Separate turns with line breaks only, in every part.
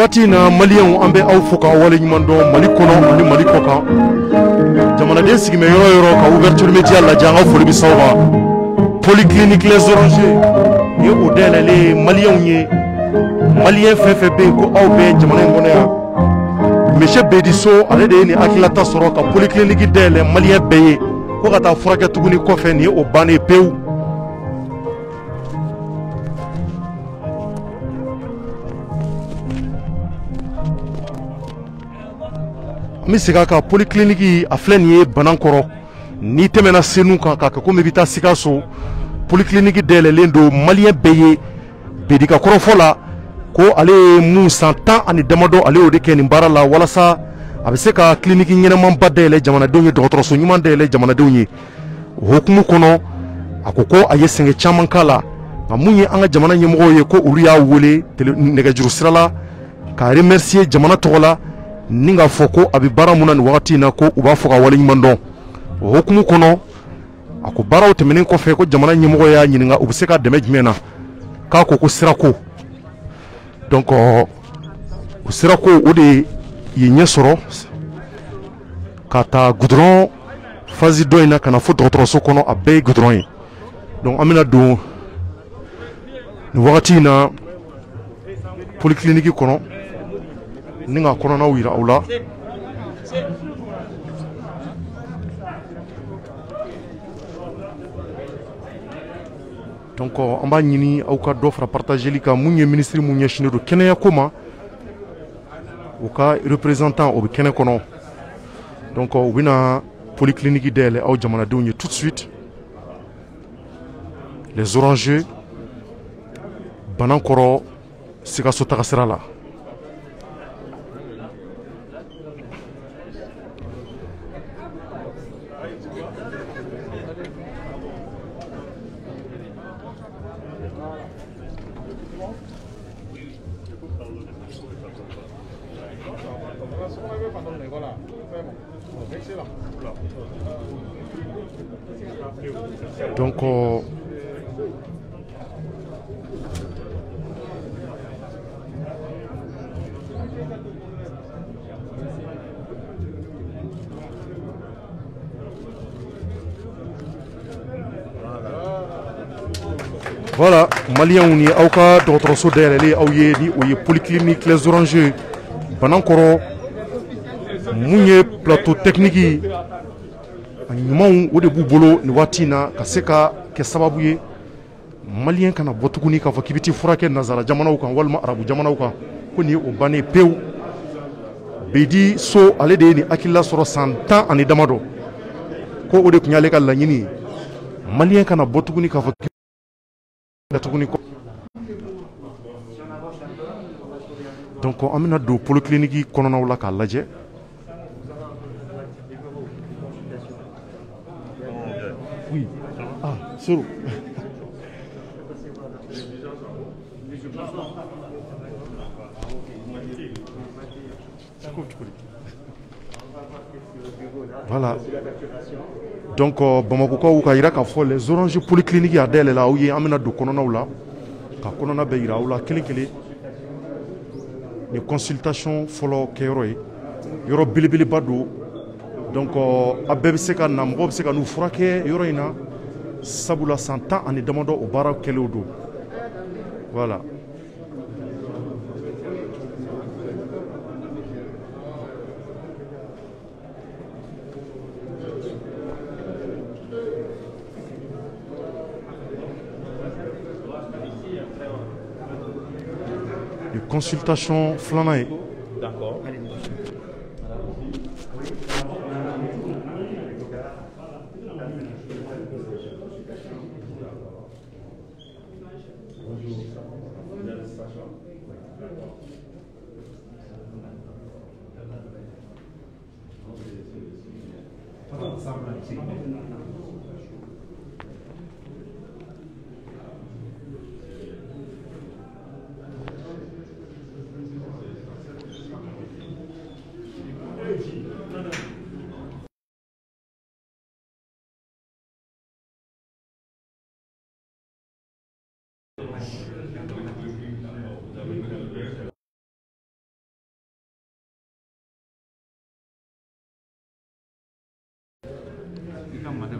wati na Malien ambe au foka wale nyumando Mali kono ani Mali koka jamana den sigi me yoro ka ouverture média la janga foli bisawa polyclinique les orangers ye odele le Malien nye Malien fefe be ko aw be jamana ngone ya monsieur Bediso ale de ni akilata soro ka polyclinique dele Malien beye ko kata furake tuguni ko fe ni o bane pew mi siga ka polyclinique a filɛ nin ye Banankɔrɔ ni tɛmɛna senu kan k'a kɛ komi i bɛ taa Sikaso polyclinique dayɛlɛlen don Malien bɛɛ ye Bedika kɔrɔfɔ la ko ale ye mun san 10 ani damadɔ ale y'o de kɛ nin baara la walasa a bɛ se ka clinique ɲɛnɛmanba dayɛlɛ jamanadenw ye dɔgɔtɔrɔso ɲuman dayɛlɛ jamanadenw ye o hukumu kɔnɔ a ko a ye sɛgɛn caman k'a la nka mun ye an ka jamana ɲɛmɔgɔw ye ko olu y'a wele nɛgɛjuru sira la ka remercier jamana tɔgɔ la ni k'a fɔ ko a bɛ baara mun na nin wagati in na ko u b'a fɔ ka waleɲuman dɔn o hukumu kɔnɔ a ko baaraw tɛmɛnen kɔfɛ ko jamana ɲɛmɔgɔ y'a ɲininka u bɛ se ka dɛmɛ jumɛn na k'a ko sirako donc o sirako o de ye ɲɛ sɔrɔ ka taa goudron phase dɔ in na ka na fo dɔgɔtɔrɔso kɔnɔ a bɛɛ ye goudron ye donc an bɛna don nin wagati in na polyclinique kɔnɔ ni ka kɔnɔnaw yira aw la donc an b'a ɲini aw ka dɔ fara partageli kan mun ye ministre mun ɲɛsinnen don kɛnɛya ko ma u ka représentant o bɛ kɛnɛ kɔnɔ donc u bɛna polyclinique dayɛlɛ aw jamanadenw ye tout de suite les orangers Banankɔrɔ Sikaso taga sira la. Donc voilà, Malien ni aw ka dɔgɔtɔrɔso dayɛlɛlen aw ye ni o ye polyclinique les orangers Banankɔrɔ mun ye plateau technique a ɲumanw o de b'u bolo nin waati in na ka se ka kɛ sababu ye Malien kana bɔ tuguni k'a fɔ k'i bɛ t'i furakɛ nanzara jamanaw kan walima arabu jamanaw kan ko nin ye o bannen pewu Bediso ale de ye nin hakilila sɔrɔ san 10 ani damadɔ ko o de tun y'ale ka laɲini ye Malien kana bɔ tuguni k'a fɔ donc an bɛna don polyclinique kɔnɔnaw la k'a lajɛ oui Soro voilà donc Bamakokaw ka yira k'a fɔ les orangers polyclinique a dayɛlɛla aw ye an bɛna don kɔnɔnaw la ka kɔnɔna bɛɛ yira aw la kelen kelen ni consultation fɔlɔ kɛyɔrɔ ye yɔrɔ belebeleba don donc a bɛɛ bɛ se ka na mɔgɔw bɛ se ka n'u furakɛ yɔrɔ in na sabula san 10 ani damadɔ o baara kɛlenw don voilà. Consultation filanan. D'accord.
Il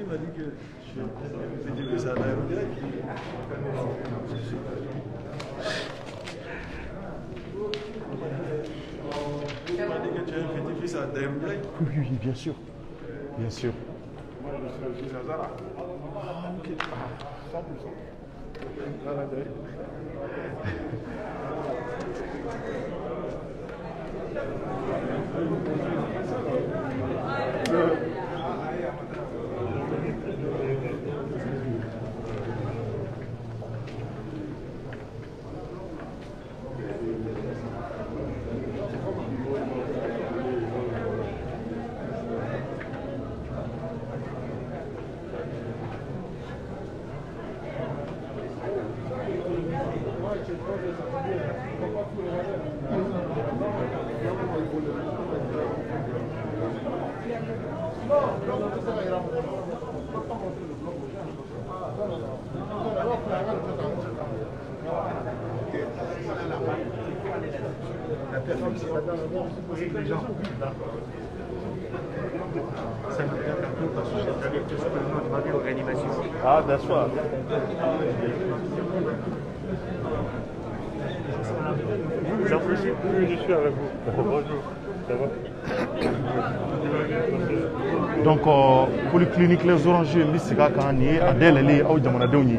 m'a dit que je devais ça direct. Il m'a dit que tu as un petit-fils à direct.
Oui, bien sûr. Bien sûr.
Moi, je suis à Zara. Ah, ok. 100%. Zara direct.
Ah, that's what.
J'apprécie. Oui, je suis avec vous. Bonjour. Ça va?
Donc, polyclinique Les Orangers, Missika Kani, Adèle, au Jamanadouni.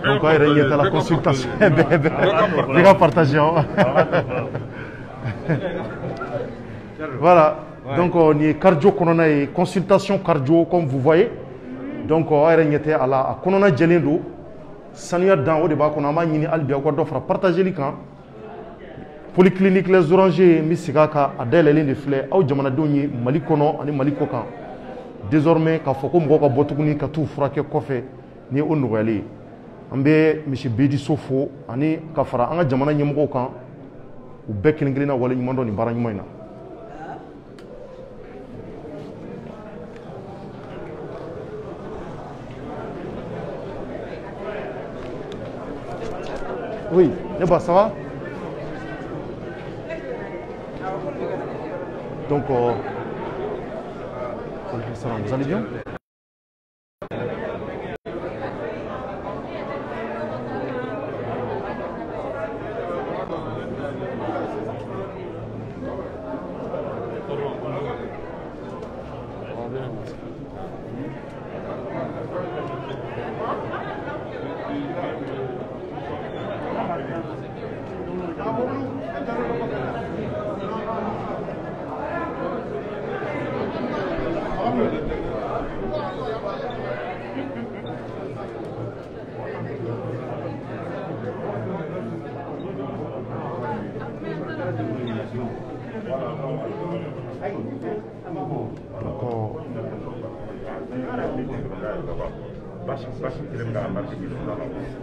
Donc, il y a la consultation. Les gars partagés. Voilà. Donc, on est cardio, consultation cardio, comme vous voyez. Donc, on est à la Konona Djelendo. Sanya dans au débat qu'on a manié Albia Guadofra. Partagez les camps. Polyclinique Les Orangers, Missigaka, Adèle, les fleurs, au Jamanadouni, Malikono, et Malikokan. Désormais, quand faut qu'on voit Botouni, quand tout frappe café, ni au Nouvelle. Ambe, M. Bedi Sofo, ani Kafara, Anga Jamana Yamokan, ou Bekinglina, ou Walimando, ni Baranymoina. Oui, ça va? Donc, vous allez bien?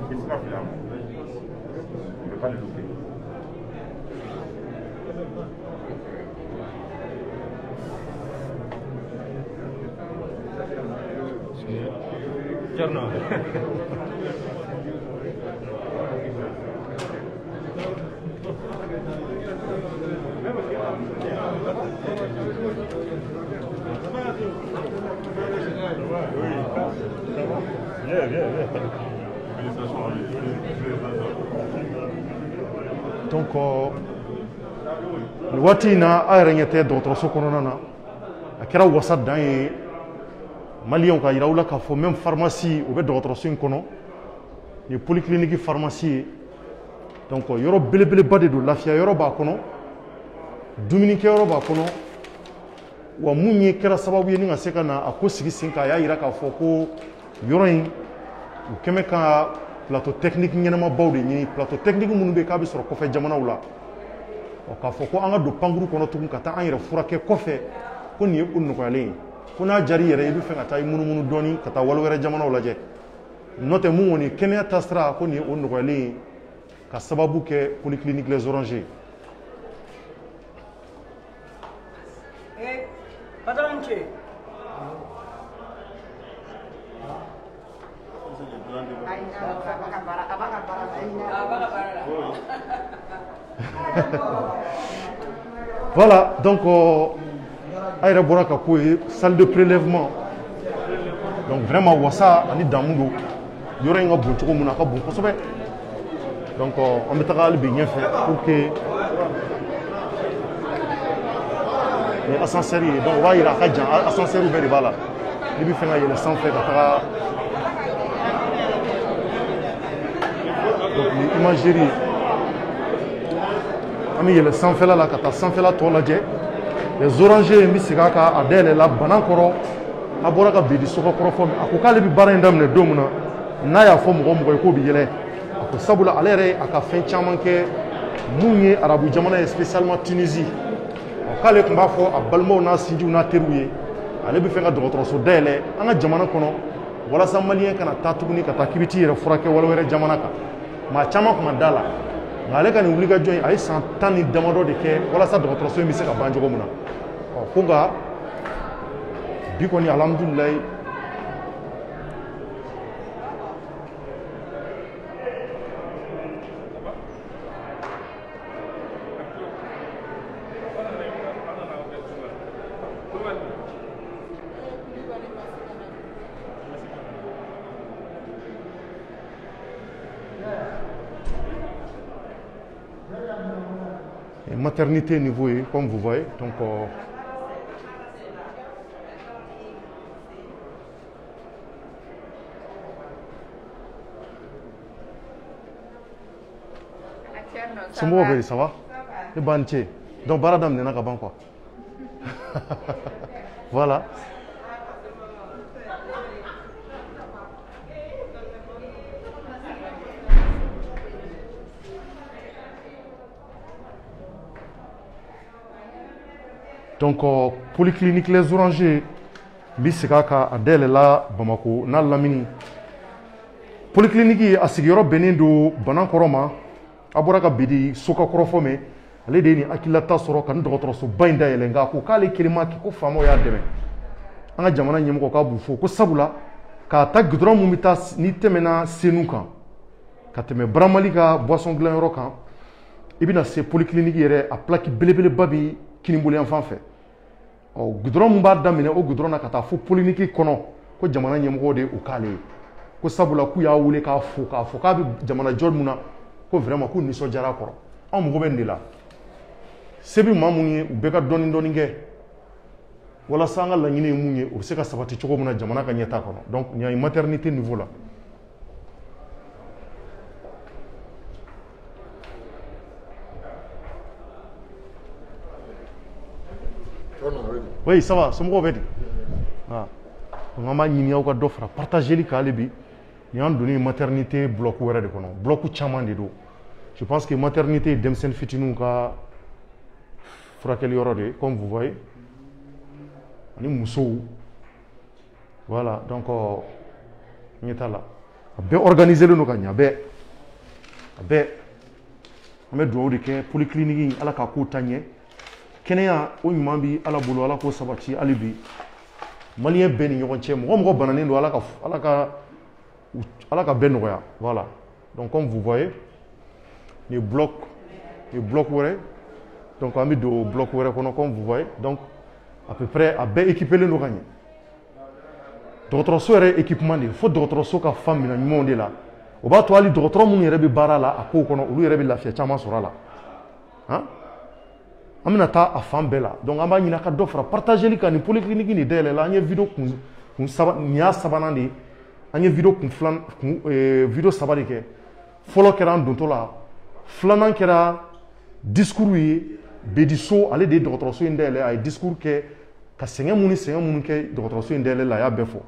Oui, ça va. Viens, viens.
Donc le waati in na a yɛrɛ ɲɛ tɛ dɔgɔtɔrɔso kɔnɔna na a kɛra wasa dan ye maliyɛnw ka yira u la k'a fɔ même pharmacie o bɛ dɔgɔtɔrɔso in kɔnɔ ni polyclinique pharmacie ye donc yɔrɔ belebeleba de don lafiya yɔrɔ b'a kɔnɔ dumunikɛ yɔrɔ b'a kɔnɔ wa mun ye kɛra sababu ye ni ka se ka na a ko sigi sen kan a y'a yira k'a fɔ ko yɔrɔ in u kɛmɛ ka plateau technique ɲɛnamabaw de ɲini plateau technique minnu bɛ k'a bɛ sɔrɔ kɔfɛ jamanaw la k'a fɔ ko an ka don pankuru kɔnɔ tugun ka taa an yɛrɛ furakɛ kɔfɛ ko nin ye ko nɔgɔyalen ye ko n'a jar'i yɛrɛ i bɛ fɛ ka taa i munumunu dɔɔni ka taa wali wɛrɛ jamanaw lajɛ n'o tɛ mun kɔni kɛnɛya taasira ko nin ye o nɔgɔyalen ye ka sababu kɛ polyclinique les Orangers.
Badranche.
Voilà, donc a yɛrɛ bɔra ka ko ye salle de prélèvement donc vraiment wasa ani damu don yɔrɔ in ka bon cogo min na a ka bon kosɛbɛ donc an bɛ taga hali bi ɲɛfɛ pour que ni ascenseur ye donc o b'a yira a ka jan ascenseur bɛɛ de b'a la n'i bɛ fɛ ka yɛlɛ sanfɛ ka taga donc ni imagerie an bɛ yɛlɛ sanfɛla la ka taa sanfɛla tɔ lajɛ les Orangers n bɛ segin a kan a dayɛlɛla Banankɔrɔ a bɔra ka bedi sɔgɔkɔrɔ fɔ a ko k'ale bɛ baara in daminɛ don min na n'a y'a fɔ mɔgɔ mɔgɔ ye k'o bɛ yɛlɛ a ko sabula ale yɛrɛ a ka fɛn caman kɛ mun ye arabu jamana ye spécialement Tunisie k'ale tun b'a fɔ a balimaw n'a sinjiw n'a teriw ye ale bɛ fɛ ka dɔgɔtɔrɔso dayɛlɛ an ka jamana kɔnɔ walasa maliyɛn kana taa tuguni ka taa k'i bɛ t'i yɛrɛ furakɛ wali wɛrɛ jamana kan maa caman tun ma da la nka ale ka nin wulikajɔ in a ye san 10 ni damadɔ de kɛ walasa dɔgɔtɔrɔso in bɛ se ka ban cogo min na ko nka bi kɔni alhamdulilayi maternité niveau yi comme vous voyez donc somɔgɔw bɛ yen ça va ne ba ni ce donc baara daminɛna ka ban quoi voilà. Donc polyclinique les Orangers bi segin a kan a dayɛlɛla Bamako n'a lamini polyclinique a sigiyɔrɔ bɛnnen don Banankɔrɔ ma a bɔra ka bedi soka kɔrɔ fɔ mɛ ale de ye nin hakililata sɔrɔ ka nin dɔgɔtɔrɔsoba in dayɛlɛ nka a ko k'ale kelen ma kɛ ko faamaw y'a dɛmɛ an ka jamana ɲɛmɔgɔ k'a b'u fo ko sabula k'a ta goudron mun bɛ taa ni tɛmɛna Senu kan ka tɛmɛ Baramali ka boisson dilanyɔrɔ kan i bɛna se polyclinique yɛrɛ a plaque belebeleba bi Kinibolo yan fan fɛ goudron mun b'a daminɛ o goudron na ka taa fo polyclinique kɔnɔ ko jamana ɲɛmɔgɔ de u k'ale ye ko sabula k'u y'a wele k'a fo k'a bɛ jamana jɔ mun na ko vraiment k'u nisɔndiyara a kɔrɔ anw mago bɛ nin de la se bɛ maa mun ye u bɛɛ ka dɔɔni dɔɔni kɛ walasa an ka laɲini ye mun ye o bɛ se ka sabati cogo min na jamana ka ɲɛtaa kɔnɔ donc nin ye maternité niveau la. Oui, ça va, somɔgɔw bɛ di donc an b'a ɲini aw ka dɔ fara partageli kan hali bi nin y'an donnen maternité bloc wɛrɛ de kɔnɔ bloc caman de don je pense que maternité ye denmisɛnnin fitininw ka furakɛli yɔrɔ de ye comme vous voyez ani musow voilà donc ɲɛ t'a la a bɛɛ organiselen don ka ɲɛ a bɛɛ an bɛ dugawu de kɛ polyclinique ala ka kow ta ɲɛ kɛnɛya o ɲuman bi ala bolo ala k'o sabati hali bi maliyɛn bɛɛ ni ɲɔgɔn cɛ mɔgɔ mɔgɔ bananen don ala ka bɛɛ nɔgɔya voilà donc comme vous voyez nin ye bloc wɛrɛ donc an bɛ don bloc wɛrɛ kɔnɔ comme vous voyez donc à peu près a bɛɛ équipelen don ka ɲɛ dɔgɔtɔrɔso yɛrɛ équipement de fo dɔgɔtɔrɔso ka fa minɛ ɲumanw de la o b'a to hali dɔgɔtɔrɔ minnu yɛrɛ bɛ baara la a kow kɔnɔ olu yɛrɛ bɛ lafiya caman sɔrɔ a la han an bɛna taa a fan bɛɛ la donc an b'a ɲini a ka dɔ fara partageli kan nin polyclinique nin dayɛlɛ la an ye vidéo kun saba nin y'a sabanan de ye an ye vidéo vidéo saba de kɛ fɔlɔ kɛra an dontɔ la filanan kɛra discours ye Bediso ale de ye dɔgɔtɔrɔso in dayɛlɛ a ye discours kɛ ka sɛgɛn minnu kɛ dɔgɔtɔrɔso in dayɛlɛ la a y'a bɛɛ fɔ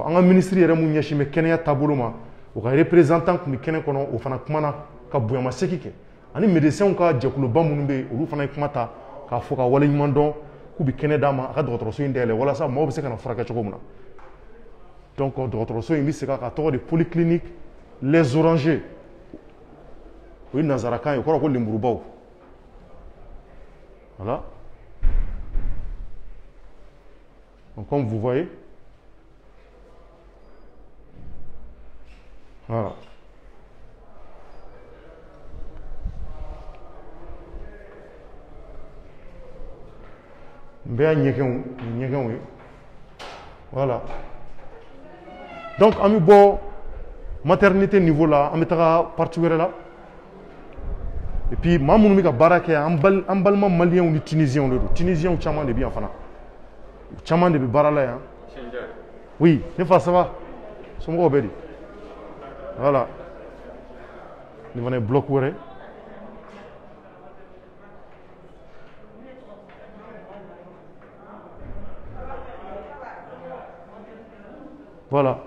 an ka ministre yɛrɛ mun ɲɛsin bɛ kɛnɛya taabolo ma o ka représentant kun bɛ kɛnɛ kɔnɔ o fana kumana ka bonyamasegin kɛ ani médecins ka jɛkuluba minnu bɛ yen olu fana ye kuma ta k'a fɔ ka waleɲuman dɔn k'u bɛ kɛnɛ d'a ma a ka dɔgɔtɔrɔso in dayɛlɛ walasa maaw bɛ se ka na furakɛ cogo min na donc dɔgɔtɔrɔso in bɛ segin a ka tɔgɔ de polyclinique les orangers o ye nanzarakan ye o kɔrɔ ko lemurubaw voilà donc comme vous voyez voilà n bɛ y'a ɲɛgɛnw ye voilà donc an bɛ bɔ maternité niveau la an bɛ taga partie wɛrɛ la et puis maa minnu bɛ ka baara kɛ an balima maliyɛnw ni tunisiens de don tunisiens caman de bɛ yan fana caman de bɛ baara la yan oui ne fa ça va somɔgɔw bɛ di voilà nin fana ye bloc wɛrɛ voilà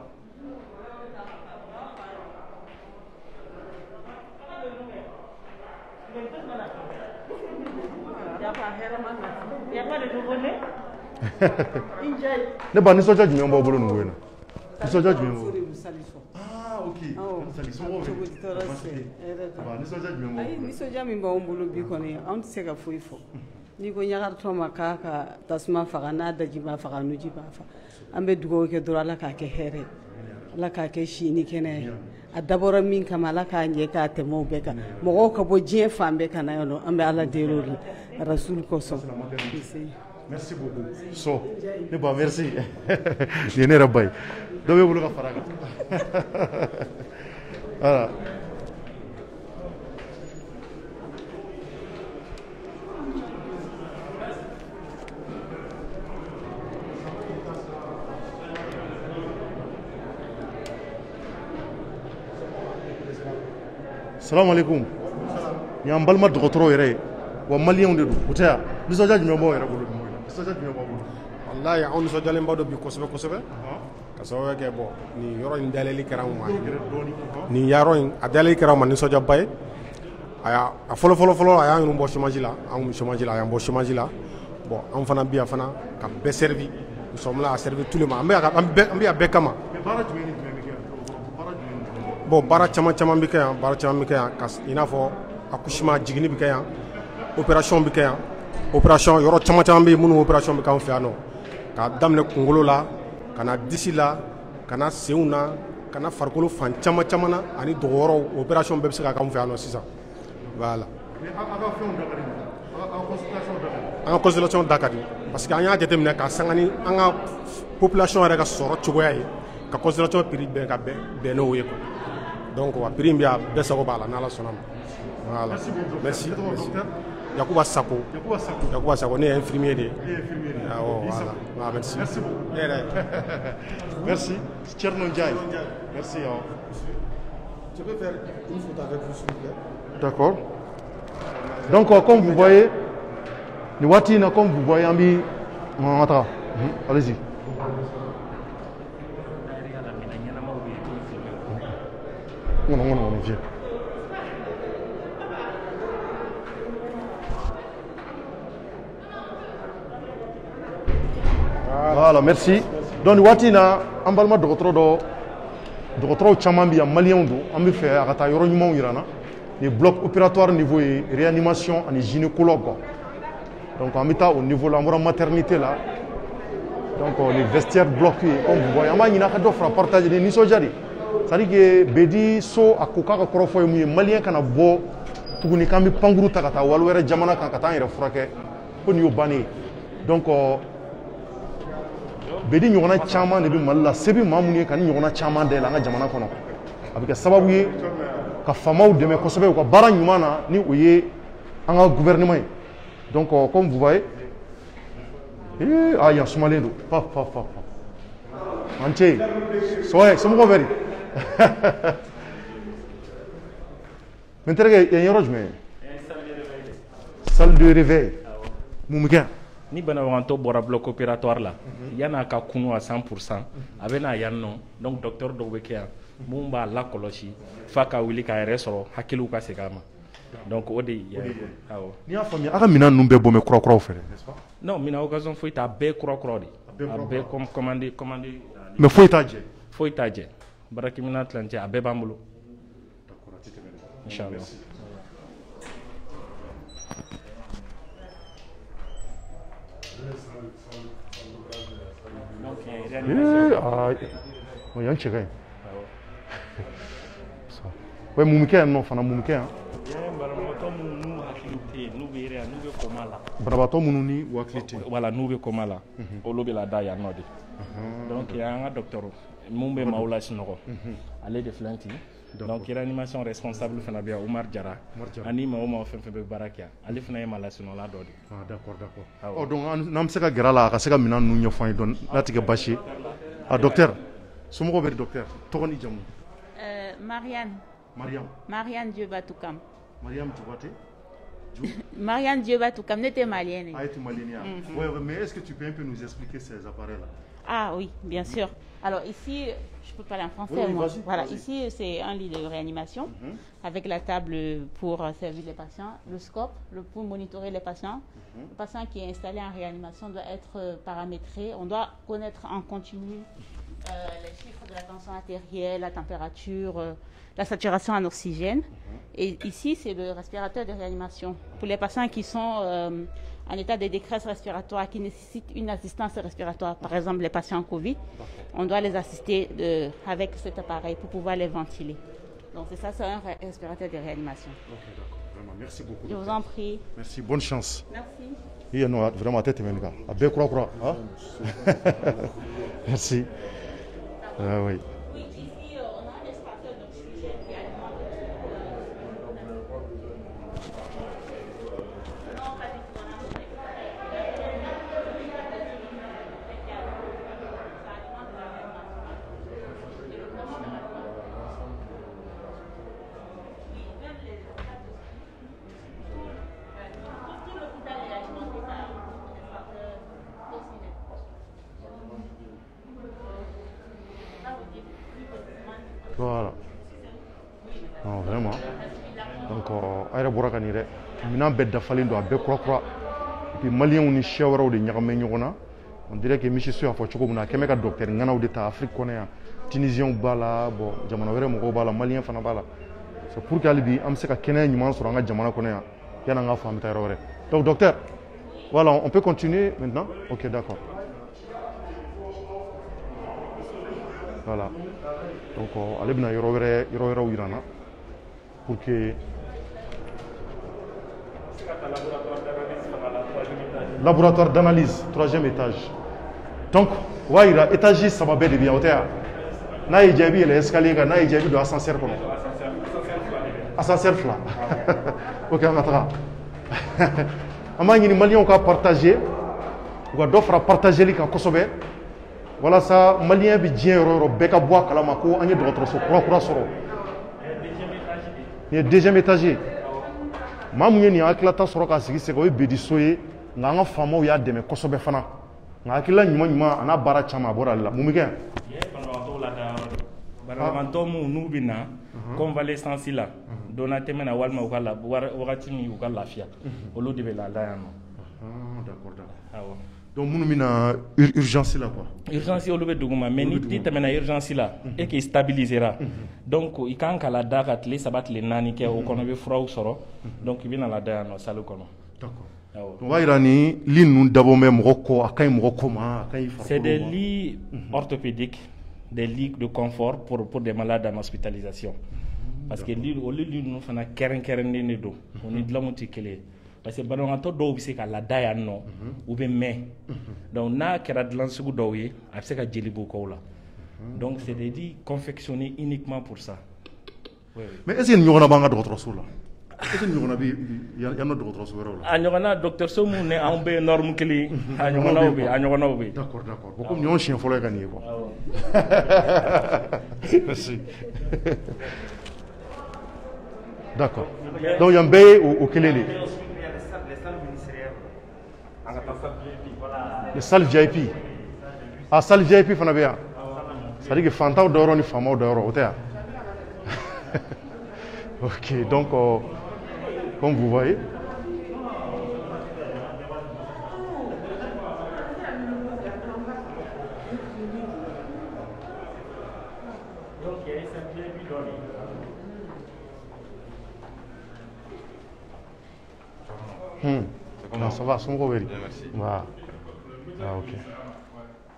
ne ba nisɔndiya jumɛn b'aw bolo nin ko in na nisɔndiya jumɛn b'aw bolo ah ok nisɔndiya jumɛn b'aw bolo
nisɔndiya min b'anw bolo bi kɔni anw tɛ se ka foyi fɔ n'i ko ɲagaritɔ ma k'a ka tasuma faga n'a daji b'a faga nuji b'a faga an bɛ dugawu kɛ dɔrɔn ala k'a kɛ hɛrɛ ala k'a kɛ si ni kɛnɛya ye a dabɔra min kama ala k'a ɲɛ k'a tɛmɛ o bɛɛ kan mɔgɔw ka bɔ diɲɛ fan bɛɛ ka na yan nɔ an bɛ ala deli o la rasulu kosɔn
merci beaucoup so ne ba merci nin ye ne yɛrɛ ba ye dɔ bɛ bolo ka fara kan voilà salamu alaikum ni an balima dɔgɔtɔrɔ yɛrɛ ye wa maliyɛnw de don o tɛ yan nisɔndiya jumɛn b'aw yɛrɛ bolo nisɔndiya jumɛn b'aw bolo
wallahi anw nisɔndiyalen ba dɔ bi kosɛbɛ kosɛbɛ ka sababu kɛ bon nin yɔrɔ in dayɛlɛli kɛra anw ma nin yɔrɔ in a dayɛlɛli kɛra anw ma nisɔndiyaba ye a fɔlɔ a y'an yɛrɛ bɔ chômage la anw bɛ chômage la a y'an bɔ chômage la bon anw fana bi yan fana ka bɛɛ servi nous sommes là à servir tous les mois an bɛ yan bɛɛ kama bon baara caman bɛ kɛ yan ka i n'a fɔ accouchement jiginni bɛ kɛ yan opération bɛ kɛ yan opération yɔrɔ caman bɛ yen minnu opération bɛ k'an fɛ yan nɔ k'a daminɛ kunkolo la ka na disi la ka na senw na ka na farikolo fan caman na ani dogoyɔrɔw opération bɛɛ bɛ se ka k'an fɛ yan nɔ sisan voilà an ka consultation da ka di parce que an y'a jateminɛ ka sanga ni an ka population yɛrɛ ka sɔrɔ cogoya ye ka consultation prix bɛn ka bɛn n'o ye quoi donc a prix bɛ yan bɛɛ sago b'a la n'ala sɔnna ma voilà merci Yakuba Sako ne ye infirmier de ye voilà merci
merci Thierno Ndiaye merci
je peux faire une photo avec vous s'il vous plaît
d'accord donc comme vous voyez ni waati in na comme vous voyez an bi allez-y on vient voilà merci donc waati in na an balima dɔgɔtɔrɔw caman bɛ yan maliyɛnw don an bɛ fɛ a ka taa yɔrɔ ɲumanw yira na ni bloc opératoire niveau ye réanimation ani gynécologue quoi donc an bɛ taa au niveau la an bɔra maternité la donc les vestiaires bloqués comme vous voyez an b'a ɲini a ka dɔ fara partage ni nisɔndiya de c'est à dire que bedi so a ko k'a ka kɔrɔfɔ ye mun ye maliyɛn kana bɔ tuguni k'an bɛ pankuru ta ka taa wali wɛrɛ jamana kan ka taa an yɛrɛ furakɛ ko nin y'o bannen ye donc bedi ɲɔgɔnna caman de bɛ Mali la se bɛ maa minnu ye ka ni ɲɔgɔnna caman dayɛlɛ an ka jamana kɔnɔ a bɛ kɛ sababu ye ka faamaw dɛmɛ kosɛbɛ u ka baara ɲuman na ni o ye an ka gouvernement ye donc comme vous voyez yan sumalen don paf paf paf an cɛ somɔgɔw bɛ di n terikɛ yan yɔrɔ jumɛn salle de réveil mun bɛ kɛ
ni banabagatɔ bɔra bloc opératoire la yan'a ka kunu à 100% a bɛ na yan nɔ donc docteur dɔw bɛ kɛ yan mun b'a lakɔlɔsi f'a ka wuli k'a yɛrɛ sɔrɔ hakiliw ka segin a ma donc o de ye awɔ
n'i y'a faamuya a ka minɛn ninnu bɛɛ bɔ mɛ kurakuraw fɛ n'est-ce pas
non minɛn occasion foyi t'a bɛɛ kurakura de a bɛɛ commandé
mais foyi t'a jɛ
foyi t'a jɛ baarakɛminɛn tilancɛ a bɛɛ b'an bolo inchallah
yan cɛ ka ɲi ouais mun bɛ kɛ yan nɔ fana mun bɛ kɛ yan
banabagatɔ minnu n'u hakili tɛ yen n'u bɛ koma la
banabagatɔ minnu ni u hakili tɛ yen
voilà n'u bɛ koma la olu bɛ lada yan nɔ de donc an ka docteur mun bɛ maaw lasunɔgɔ ale de filɛ ten donc réanimation responsable fana bɛ yan Umar Jara ani maa o maa fɛn fɛn bɛ baara kɛ yan ale fana ye maa lasunɔgɔla dɔ de
ah d'accord donc n'an bɛ se ka gɛrɛ a la a ka se ka minɛn ninnu ɲɛfɔ an ye dɔn n'a tɛ kɛ baasi ye docteur somɔgɔw bɛ di docteur tɔgɔ ni jamu
Marianne Diobatoukam.
Mariam Djoubaté
Marianne Diobatoukam n'était malienne.
Ah, tu malienne. Ouais, mais est-ce que tu peux un peu nous expliquer ces appareils-là?
Ah oui, bien sûr. Alors ici, je peux parler en français.
Oui,
voilà, ici c'est un lit de réanimation avec la table pour servir les patients, le scope pour monitorer les patients. Le patient qui est installé en réanimation doit être paramétré. On doit connaître en continu les chiffres de la tension artérielle, la température, la saturation en oxygène. Et ici, c'est le respirateur de réanimation. Pour les patients qui sont en état de détresse respiratoire, qui nécessitent une assistance respiratoire, par exemple les patients Covid, on doit les assister avec cet appareil pour pouvoir les ventiler. Donc c'est ça, c'est un respirateur de réanimation.
Ok, d'accord. Vraiment, merci beaucoup.
Je vous en prie.
Merci, bonne chance.
Merci.
Il y a vraiment tête mais gars. À bien croire. Merci. Oui.
Oui, ici, on a un extracteur d'oxygène qui alimente.
Voilà. Non, vraiment. Donc, aïra boraka ni dɛ minɛn bɛɛ dafalen don a bɛɛ kura et puis maliyɛnw ni siya wɛrɛw de ɲagamɛ ɲɔgɔn na on dirait que misi so y'a fɔ cogo min na a kɛmɛ ka docteur ŋanaw de ta Afrique kɔnɔ yan Tunisiens b'a la bon jamana wɛrɛ mɔgɔw b'a la maliyɛn fana b'a la c'est pour que hali bi an bɛ se ka kɛnɛya ɲuman sɔrɔ an ka jamana kɔnɔ yan yan'an ka fɔ an bɛ taa yɔrɔ wɛrɛ donc docteur voilà on peut continuer maintenant ok d'accord voilà donc ale bɛna yɔrɔ wɛrɛw yira n na pour que laboratoire d'analyse 3e étage donc o b'a yira étage saba bɛɛ de bɛ yan o tɛ yan n'a y'i diya i bɛ yɛlɛ escalier kan n'a y'i diya i bɛ don ascenseur kɔnɔ ascenseur fila ok an ka taga an b'a ɲini maliyɛnw ka partager u ka dɔ fara partageli kan kosɛbɛ walasa maliyɛn bɛ diɲɛ yɔrɔ yɔrɔ bɛɛ ka bɔ a kalama ko an ye dɔgɔtɔrɔso kura sɔrɔ nin ye 2e étage maa mun ye nin hakilata sɔrɔ k'a sigi sɛgɛ o ye bediso ye nka an ka faamaw y'a dɛmɛ kosɛbɛ fana nka hakilila ɲuman a n'a baara caman a bɔra ale la mun bɛ kɛ yan
banabagatɔ minnu n'u bɛ na convalescence la donna tɛmɛ na walima u ka wagati min u ka lafiya olu de bɛ laada yan nɔ
d'accord donc minnu bɛ na urgence la quoi
urgence olu bɛ duguma mais ni tɛmɛna urgence la et que stabilisera donc i kan ka laada ka tile 3 tile 4 kɛ o kɔnɔ i bɛ furaw sɔrɔ donc i bɛ na laada yan nɔ salle kɔnɔ
d'accord o b'a yira ni lit ninnu dabɔ bɛ mɔgɔ kɔ a ka ɲi mɔgɔ kɔ ma a ka ɲi farikolo ma
c'est des lits orthopédiques des lits de confort pour des malades en hospitalisation parce que olu lit ninnu fana kɛrɛnkɛrɛnnen de don o ni dilanmu tɛ kelen ye parce que banabagatɔ dɔw bɛ se ka lada yan nɔ u bɛ mɛn donc n'a kɛra dilan sugu dɔw ye a bɛ se ka jeli bɔ kɔw la donc c'est des dits confectionnés uniquement pour ça.
Mais est-ce que ɲɔgɔnna b'an ka dɔgɔtɔrɔso la? Est-ce que ɲɔgɔnna bɛ yan nɔ dɔgɔtɔrɔso wɛrɛw la?
A ɲɔgɔnna dɔgɔtɔrɔso mun ni anw bɛ norme kelen a ɲɔgɔnnaw bɛ a ɲɔgɔnnaw bɛ.
D'accord. Bon comme ɲɔgɔn siɲɛ fɔlɔ ye ka nin ye quoi. Merci. D'accord. Donc yan bɛɛ ye o kelen de. Les salles VIP. Ah, salle VIP fana bɛ yan. C'est-à-dire que fantaw dɔ yɔrɔ ni faamaw dɔ yɔrɔ o tɛ yan. Ok, donc comme vous voyez. Non, ça va, son merci. Voilà. Ah, ok.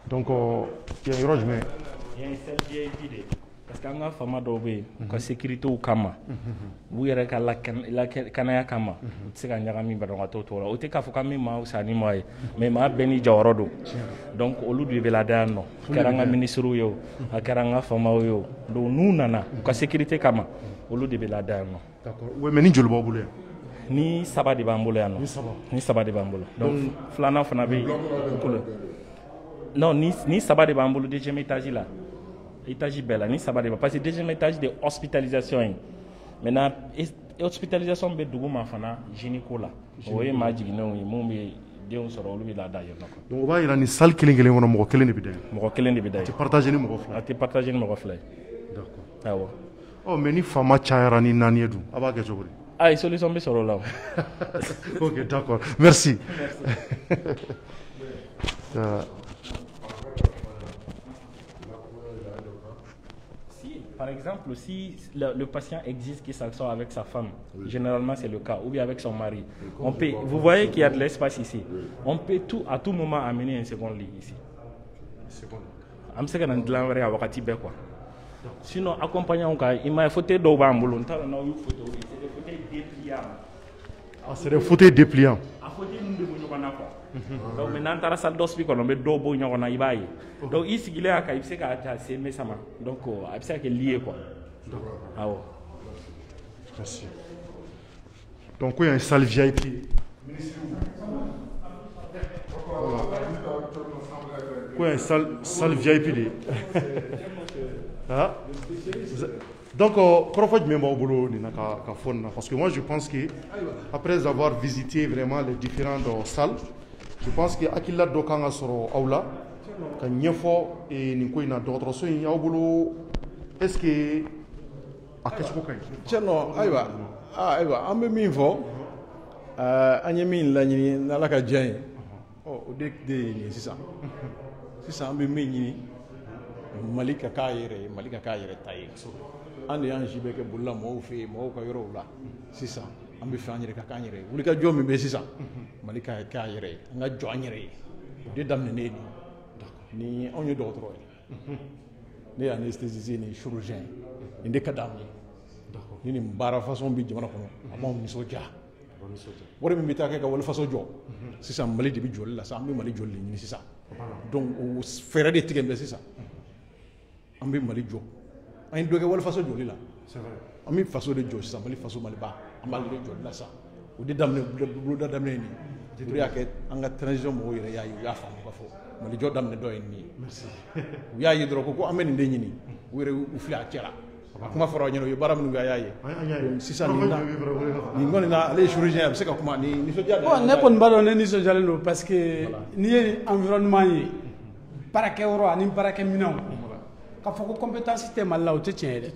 Donc, il y a une roche, mais.
Il y a une salle VIP. Parce qu'an ka fama dɔw bɛ yen u ka sécurité kama u yɛrɛ ka lakanaya kama u tɛ se ka ɲagami banabagatɔw tɔgɔ la o tɛ k'a fɔ k'an bɛ maa fisaya ni maa ye mais maa bɛɛ n'i jɔyɔrɔ don donc olu de bɛ lada yan nɔ a kɛra an ka ministres ye o a kɛra an ka famaw ye o donc n'u nana u ka sécurité kama olu de bɛ lada yan nɔ.
D'accord. Oui, mais ni joli b'aw bolo yan?
Ni saba de b'an bolo yan nɔ. Ni saba de b'an bolo. Donc filanan fana bɛ yen. Non, ni saba de b'an bolo deuxième étage la. Étage bɛɛ la ni saba de b'a parce que deuxième étage de hospitalisation ye maintenant hospitalisation bɛ dugu ma fana gynéco la o ye maa jiginnenw ye mun bɛ denw sɔrɔ olu bɛ laada yen nɔ.
Donc o b'a yira ni salle kelen kelen kɔnɔ mɔgɔ kelen de bɛ da yen.
Mɔgɔ kelen de bɛ da yen.
A tɛ partager ni mɔgɔ fila.
A tɛ partager ni mɔgɔ fila ye.
D'accord.
Awɔ.
Oh mais ni faama cayara ni naani ye dun a b'a kɛ cogo di?
Ah, solution bɛ sɔrɔ o la o.
Ok, d'accord. Merci.
Par exemple, si le patient existe qui s'assoit avec sa femme, généralement c'est le cas, ou bien avec son mari, on peut, vous voyez qu'il y a de l'espace ici, on peut à tout moment amener un second lit ici. On sait qu'on a de l'envers à wakati bɛ quoi. Sinon, accompagnant, il m'a fauteuil d'eau bas en boulot, c'est des fauteuils dépliables.
Ah, c'est des fauteuils dépliants.
Donc maintenant dans la salle d'hospice on met deux beaux ɲɔgɔn na i b'a ye donc i sigilen a kan i bɛ se k'a ta sen sama donc a bɛ se ka kɛ lié quoi. Awɔ.
Merci. Donc il y a une salle VIP. Il y a une salle VIP de. Ah. Donc, parce que moi je pense que après avoir visité vraiment les différentes salles, je pense que Akila Dokanga soro aula, Kanyefo et Nikoina d'autres soins, Yaubolo, est-ce que Akachpokai?
Tiens, Aïwa, Ambe Minfo, Anyamin Lani, Nalaka Jay, oh, c'est ça. C'est ça, Ambe Mini, Malika Kaire, Taï. Ande yan jibe ke bulla mo fe mo ka yoro la sisa ambe fanyere ka kanyere wuli ka jomi be sisa malika ka yere nga joanyere de damne ne ni onyo docteur ni anesthésiste ni chirurgien inde kadam ni mbara façon bi jamana kono amon ni soja wore mi bitaka ka wala façon jo sisa mali de bi jol la sa ambe mali jol ni sisa donc o fere de tigembe sisa ambe mali jo ayin doge wala façon joli la c'est vrai ami façon de joli sa mali façon mali ba amal de joli la sa o de damne do da damne ni do yaké anga transition mo yere yayi ya fa ko fo mali jo damne do en ni merci yayi dro ko ameni de ni were u fli a tiara kuma foro ñeno yo baram nu yayi si sa ni ngoni na les chirurgiens c'est comment ni so dia
bon ne kon bado ne ni so jalendo parce que ni environnement yi para ke woro ani para ke minaw ka fɔ ko compétence tɛ Mali la o tɛ tiɲɛ ye dɛ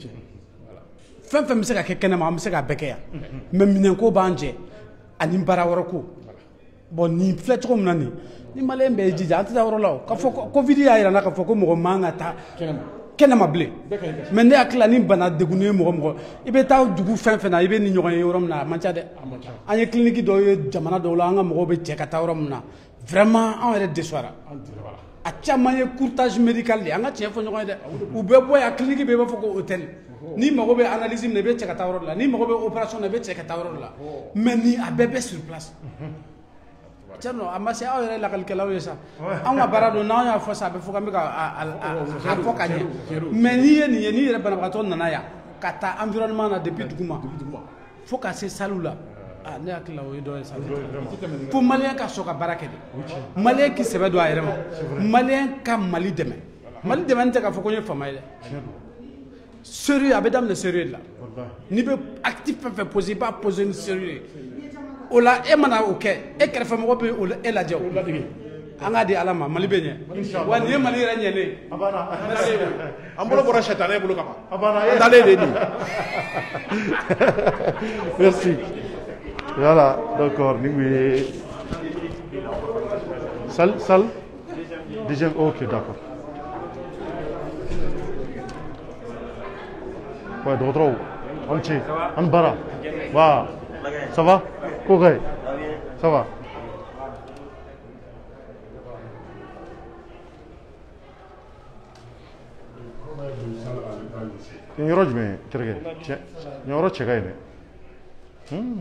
fɛn fɛn bɛ se ka kɛ kɛnɛma an bɛ se ka bɛɛ kɛ yan mais minɛnko b'an jɛ ani baara wɛrɛ ko bon nin filɛ cogo min na nin ni maliyɛn bɛɛ y'i jija an tɛ taa yɔrɔ la o ka fɔ ko Covid y'a yira n na ka fɔ ko mɔgɔ man ka taa kɛnɛma bilen mais ne hakili la ni bana degunnen ye mɔgɔ mɔgɔ i bɛ taa dugu fɛn fɛn na i bɛ ni ɲɔgɔn ye yɔrɔ min na a man ca dɛ an ye clinique dɔw ye jamana dɔw la an ka mɔgɔw bɛ cɛ ka taa yɔrɔ min na vraiment an yɛrɛ déçoira a caman ye courtage médical de an ka tiɲɛ fɔ ɲɔgɔn ye dɛ u bɛɛ bɔ yan clinique bɛɛ b'a fɔ ko hôtel ni mago bɛ analyse min na i bɛ cɛ ka taa yɔrɔ la ni mago bɛ opération na i bɛ cɛ ka taa yɔrɔ la mais ni a bɛɛ bɛ sur place tiɲɛ don a ma se aw yɛrɛ lakalikɛlaw ye sa anw ka baara don n'anw y'a fɔ sa a bɛ fɔ k'an bɛ ka a fɔ ka ɲɛ mais n'i ye nin ye n'i yɛrɛ banabagatɔ nana yan ka taa environnement na depuis duguma fo ka se salle la ne hakili la o ye dɔ ye sa fo maliyɛn ka sɔn ka baara kɛ de maliyɛn k'i sɛbɛ don a yɛrɛ ma maliyɛn ka Mali dɛmɛ Mali dɛmɛ tɛ k'a fɔ ko n ye faama ye dɛ sérieux a bɛ daminɛ sérieux de la n'i bɛ acte fɛn fɛn poser i b'a poser ni sérieux o la e mana o kɛ e kɛrɛfɛmɔgɔ bɛ o e lajɛ o an k'a di Ala ma Mali bɛ ɲɛ wa nin ye Mali yɛrɛ ɲɛlen
an bolo bɔra sɛtanɛ bolo kama
an dalen de nin merci voilà d'accord ni tun ye salle deuxième ok d'accord ouais dɔgɔtɔrɔw aw ni ce an ni baara wa ça va ko ka ɲi ça va nin yɔrɔ jumɛn terikɛ nin yɔrɔ cɛ ka ɲi dɛ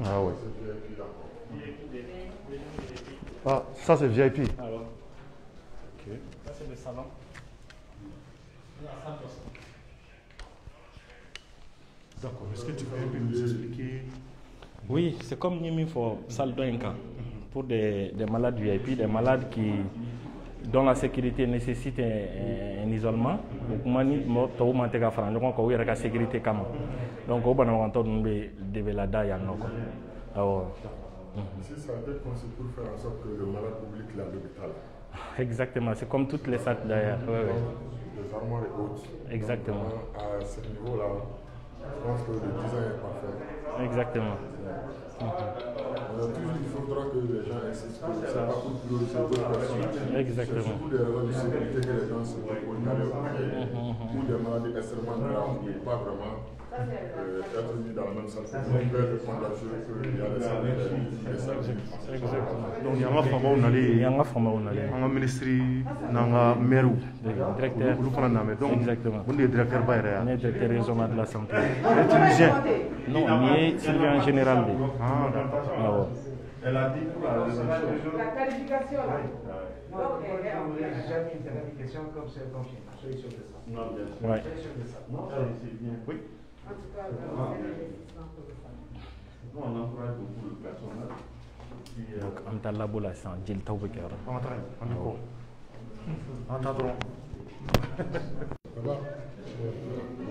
ah ouais ah ça c'est VIP
ah ouais. Ok. Ça c'est le salon.
D'accord, est-ce que tu peux un peu nous expliquer?
Oui, c'est comme Nimi for salle d'un camp pour des malades VIP, des malades dont la sécurité nécessite un isolement. Sécurité donc au banawanto de la daille
Si ça veut dire qu'on se pour faire en sorte que le malade oublie qu'il est à l'hôpital.
Exactement, c'est comme toutes les salles d'ailleurs.
Les armoires et autres.
Exactement.
Donc, à ce niveau-là, je pense que le design est parfait.
Exactement.
Il faudra que les gens insistent que ce n'est pas pour prioriser d'autres personnes.
Exactement.
C'est surtout des raisons de sécurité que les gens se proposent d'aller ou des maladies extrêmement graves qui ne peuvent pas vraiment être mis dans la même salle. Ils peuvent répondre à ceux qu'il y a des salles.
Donc, il y a un fameux nalé. Il y a un fameux nalé. Un ministre, un maire, directeur.
Exactement.
Vous êtes directeur Bayre.
On est directeur régional de la santé.
Tunisien?
Non, on est Sylvain en général.
Ah, d'accord.
Elle a dit
la qualification là. Donc, jamais une question comme c'est comme chez nous. Soyez sûr de ça.
Non, bien sûr.
Ouais.
Soyez sûr de ça. Non, c'est bien. Oui.
En tout cas,
nous, on encourage beaucoup le personnel.
Donc, on a la boule à 100, j'ai le temps de faire.
On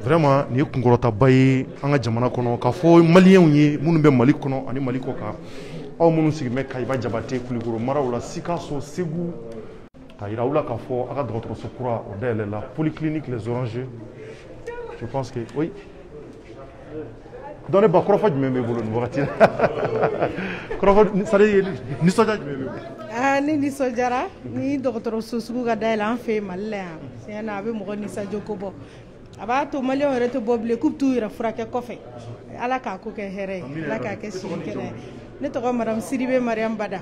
vraiment ni kunkɔrɔtaba ye an ka jamana kɔnɔ k'a fɔ maliyɛnw ye minnu bɛ Mali kɔnɔ ani Mali kɔ kan aw minnu sigilen bɛ Kayiba Jabate Kulikoro maraw la Sikaso Segu k'a yira aw la k'a fɔ a ka dɔgɔtɔrɔso kura o dayɛlɛ la polyclinique les Oranges je pense que oui donc ne ba kɔrɔfɔ jumɛn b'e bolo nin wagati la kɔrɔfɔ c'est à dire nisɔndiya jumɛn b'e bolo
ni nisɔndiyara ni dɔgɔtɔrɔso sugu ka dayɛlɛ an fɛ Mali la yan tiɲɛ na a bɛ mɔgɔ nisɔndiya ko bɔ a b'a to maliyɛnw yɛrɛ tɛ bɔ bilen k'u bɛ t'u yɛrɛ furakɛ kɔfɛ ala k'a ko kɛ hɛrɛ ye ala k'a kɛ sini kɛnɛ ye ne tɔgɔ madame Sidibe Mariam Bada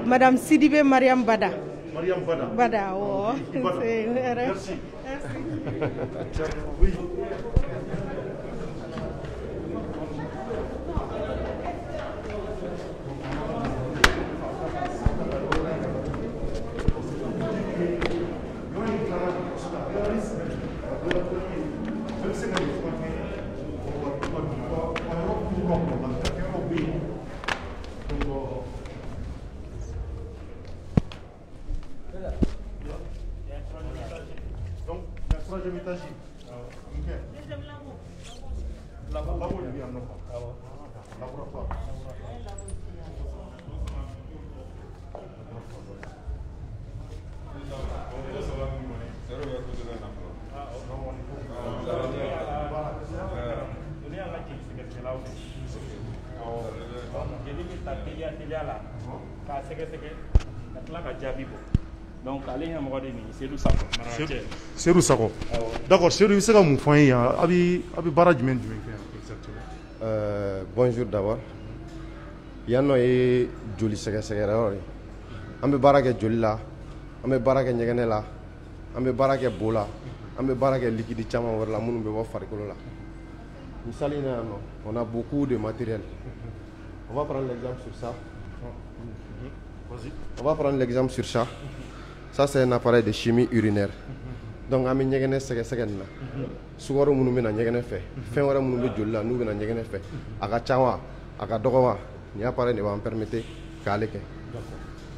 madame Sidibe Mariam Bada Bada awɔ merci
donc ale ɲɛ mɔgɔ de nin Seydou Sakɔ
Seydou Sakɔ d'accord Seydou i bɛ se ka mun fɔ an ye yan a bɛ baara jumɛn kɛ exactement
bonjour d'abord yan nɔ ye joli sɛgɛsɛgɛyɔrɔ ye an bɛ baara kɛ joli la an bɛ baara kɛ ɲɛgɛnɛ la an bɛ baara kɛ bo la an bɛ baara kɛ likidi caman wɛrɛ la minnu bɛ bɔ farikolo la On a beaucoup de matériel. On va prendre l'exemple sur ça. On va prendre l'exemple sur ça. Ça, c'est un appareil de chimie urinaire. Donc, on a mis un second. Souvent, on a mis un fait. Fin, on a mis un fait. Agachawa, Agadowa, il y a un appareil qui va me permettre de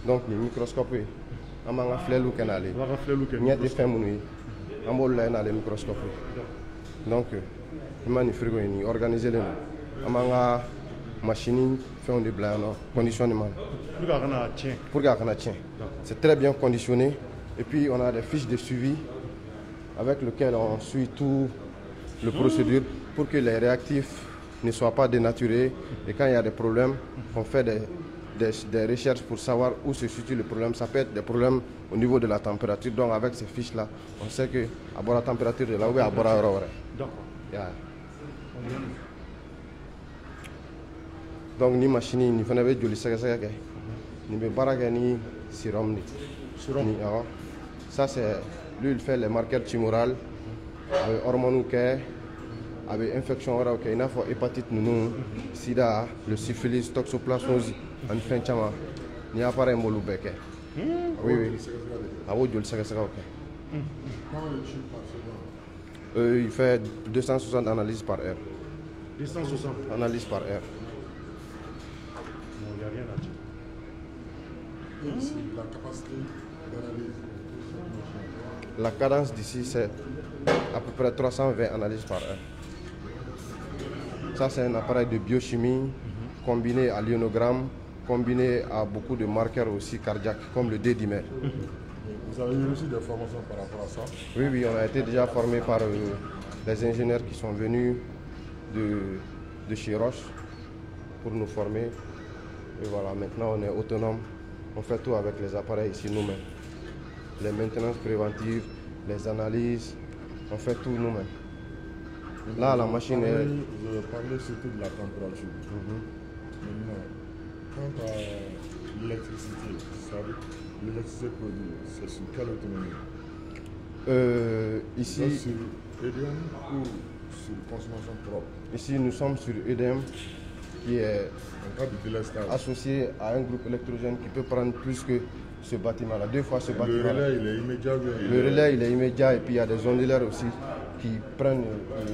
donc, le microscope, on a un fleur qui est allé. Il y a des femmes qui ont un microscope. Donc, on a organisé les machines font des conditionnement. Pour que c'est très bien conditionné. Et puis on a des fiches de suivi avec lesquelles on suit tout le procédure pour que les réactifs ne soient pas dénaturés. Et quand il y a des problèmes, on fait des recherches pour savoir où se situe le problème. Ça peut être des problèmes au niveau de la température. Donc avec ces fiches-là, on sait que à la température de là où à d'accord. Donc ni machine ni fana be joli sɛgɛ sɛgɛ ni be baara kɛ ni sérum ni ça c'est lui il fait les marqueurs tumorales avec hormones kɛ a bɛ infection wɛrɛw kɛ i n'a fɔ hépatite ninnu sida le syphilis toxoplasmose ani fɛn caman ni appareil m'olu bɛɛ kɛ oui a b'o joli sɛgɛ sɛgɛw kɛ il fait 260 analyses par heure
260
analyses par heure.
Il n'y a rien à dire.
La capacité d'analyse.
La cadence d'ici, c'est à peu près 320 analyses par heure. Ça, c'est un appareil de biochimie combiné à l'ionogramme, combiné à beaucoup de marqueurs aussi cardiaques, comme le D-dimer.
Vous avez eu aussi des formations par rapport à ça?
Oui, on a été déjà formés par les ingénieurs qui sont venus de chez Roche pour nous former. Et voilà, maintenant on est autonome, on fait tout avec les appareils ici nous-mêmes. Les maintenances préventives, les analyses, on fait tout nous-mêmes. Là, la machine est...
Vous parlez surtout de la température. Maintenant, quant à l'électricité, l'électricité produite, c'est sur quelle autonomie?
Ici...
C'est sur EDM ou sur consommation propre?
Ici, nous sommes sur EDM qui est
associé
à un groupe électrogène qui peut prendre plus que ce bâtiment-là, 2 fois ce bâtiment-là.
Le relais, il est immédiat.
Le relais, il est immédiat et puis il y a des ondulaires aussi qui prennent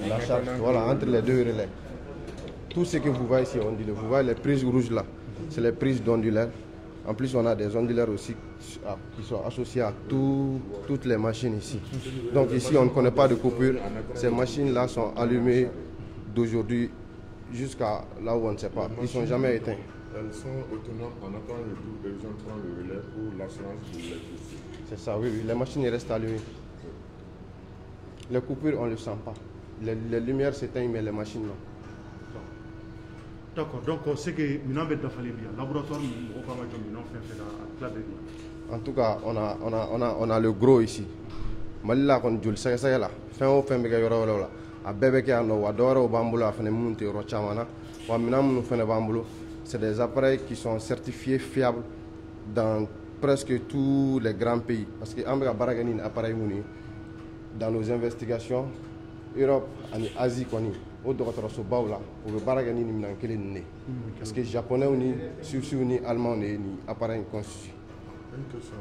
la charge entre les deux relais. Tout ce que vous voyez ici, ondulaire, vous voyez les prises rouges là, c'est les prises d'ondulaires. En plus, on a des ondulaires aussi qui sont associés à toutes les machines ici. Donc ici, on ne connaît pas de coupure. Ces machines-là sont allumées d'aujourd'hui jusqu'à là où on ne sait pas. Ils ne sont jamais éteints.
Elles sont autonomes en attendant le tour, les gens prennent le relais pour l'assurance de l'électricité.
C'est ça, oui. Les machines restent allumées. Les coupures, on ne le sent pas. Les lumières s'éteignent, mais les machines non.
D'accord, donc c'est que nous avons un laboratoire.
En tout cas, on a le gros ici. Malila kon jul sɛgɛsɛgɛ la fɛn o fɛn bɛ kɛ yɔrɔ wɛrɛw la a bɛɛ bɛ kɛ yan nɔ wa dɔwɛrɛw b'an bolo a fɛnɛ minnu tɛ yɔrɔ caman na wa minɛn minnu fɛnɛ b'an bolo c'est des appareils qui sont certifiés fiables dans presque tous les grands pays parce que an bɛ ka baara kɛ ni appareil minnu ye dans nos investigations Europe ani Asie kɔni o dɔgɔtɔrɔsobaw la o bɛ baara kɛ ni nin minɛn kelen ninnu de parce que japonais ni suisses ni allemands de ye nin appareil in constitué.
Une question.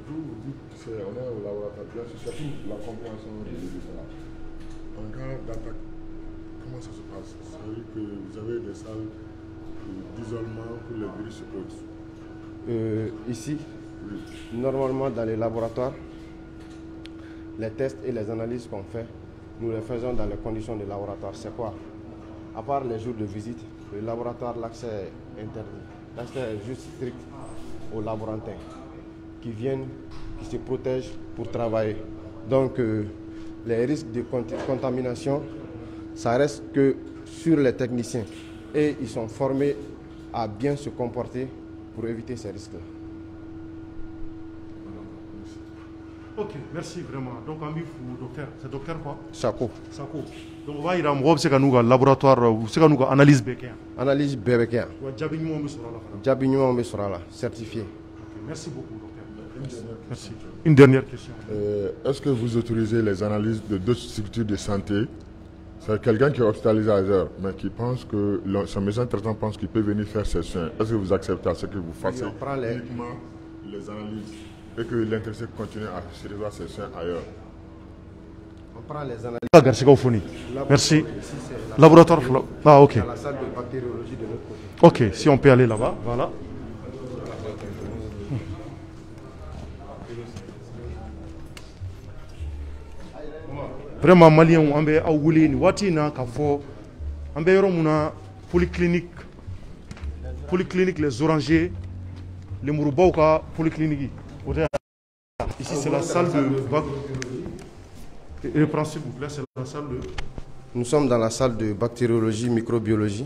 Vous dites qu'on est au laboratoire, bien sûr, c'est toute la compréhension de cela. En cas d'attaque, comment ça se passe? C'est-à-dire que vous avez des salles d'isolement pour les virus autres?
Ici, oui. Normalement dans les laboratoires, les tests et les analyses qu'on fait, nous les faisons dans les conditions de laboratoire. C'est quoi? À part les jours de visite, le laboratoire, l'accès est interdit. L'accès est juste strict aux laborantins qui viennent, qui se protègent pour travailler. Donc les risques de contamination, ça reste que sur les techniciens. Et ils sont formés à bien se comporter pour éviter ces risques-là.
Ok, merci vraiment. Donc, on dit docteur, c'est docteur quoi?
Sako.
Sako. Donc, on va y aller, c'est nous laboratoire, c'est nous analyse béquin.
Analyse béquin. Jabignon Messorala, certifié.
Ok, merci beaucoup, docteur. Merci. Une dernière question.
Est-ce que vous autorisez les analyses de d'autres structures de santé C'est quelqu'un qui est hospitalisé ailleurs, mais qui pense que son médecin traitant pense qu'il peut venir faire ses soins. Est-ce que vous acceptez à ce que vous fassiez uniquement les analyses et que l'intéressé continue à recevoir ses soins ailleurs?
On prend les analyses.
Merci. Laboratoire. Ah, ok.
Dans la salle de bactériologie de l'autre côté.
Ok, si on peut aller là-bas, voilà. Vraiment, Malien, on est à Oulé, Watina, Kafo, on est à polyclinique, les orangers, les Mourubauka, polyclinique. Ici, c'est la salle de. Reprends s'il vous plaît, c'est la salle de.
Nous sommes dans la salle de bactériologie, microbiologie.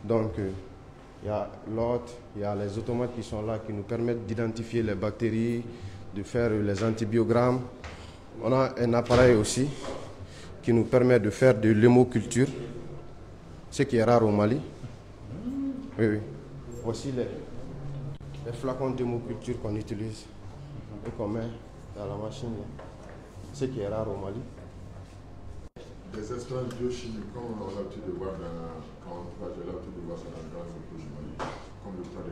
Donc, il y a l'hôte, il y a les automates qui sont là, qui nous permettent d'identifier les bactéries, de faire les antibiogrammes. On a un appareil aussi qui nous permet de faire de l'hémoculture, ce qui est rare au Mali. Oui, oui. Voici les flacons d'hémoculture qu'on utilise et qu'on met dans la machine, ce qui est rare au Mali.
Des expériences biochimiques, comme on a l'habitude de voir quand on va, j'ai l'habitude de voir ça dans le grand groupe du Mali, comme le cas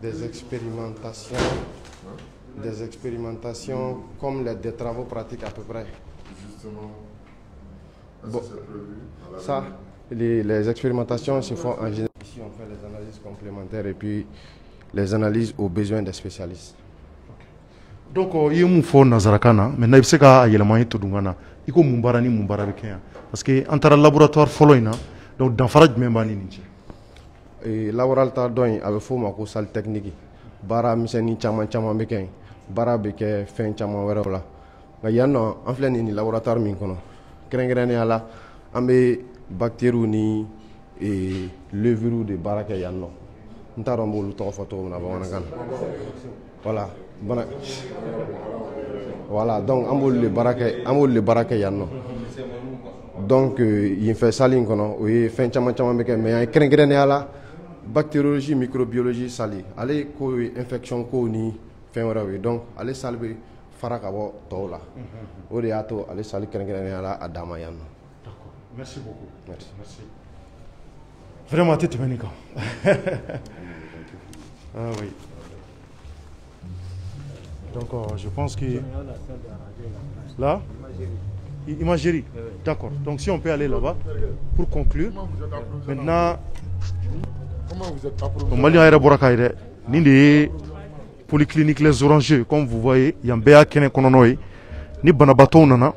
des expérimentations. Des expérimentations comme des travaux pratiques à peu près. Justement, est-ce que c'est prévu?
Ça, les expérimentations se font en général. Ici, on fait les analyses complémentaires et puis les analyses aux besoins des spécialistes.
Donc, il y a un fond Nazarakana, mais il y a un élément qui est là. Il y a un élément parce que entre le laboratoire following, donc dans Faraj Membani.
Et laboratoire doin avec faux mako salle technique. Bara miseni chama beken. Bara beke fin chama wera la. Nga yanno en plein ni laboratoire min kono. Krengrene ala ambe bactéries ni et levure de baraka yanno. Ntaro mbulu to photo na ba kan. Voilà. Voilà, donc amul le baraka yanno. Donc il fait saline kono, oui fin chama beken mais krengrene ala bactériologie, microbiologie sali. Allez ko infection ko ni fin wera donc allez salbe faraka bo tola. Ode ato allez sali krengrene ala adama yanno.
D'accord. Merci beaucoup.
Merci.
Vraiment tête manika. Ah oui. Donc je pense que là imagerie. D'accord. Donc si on peut aller là-bas pour conclure. Maintenant
comment vous êtes approuvé?
Mali a borakaire ni polyclinique les orangers comme vous voyez il y a un béa kene kononoy ni banabato nana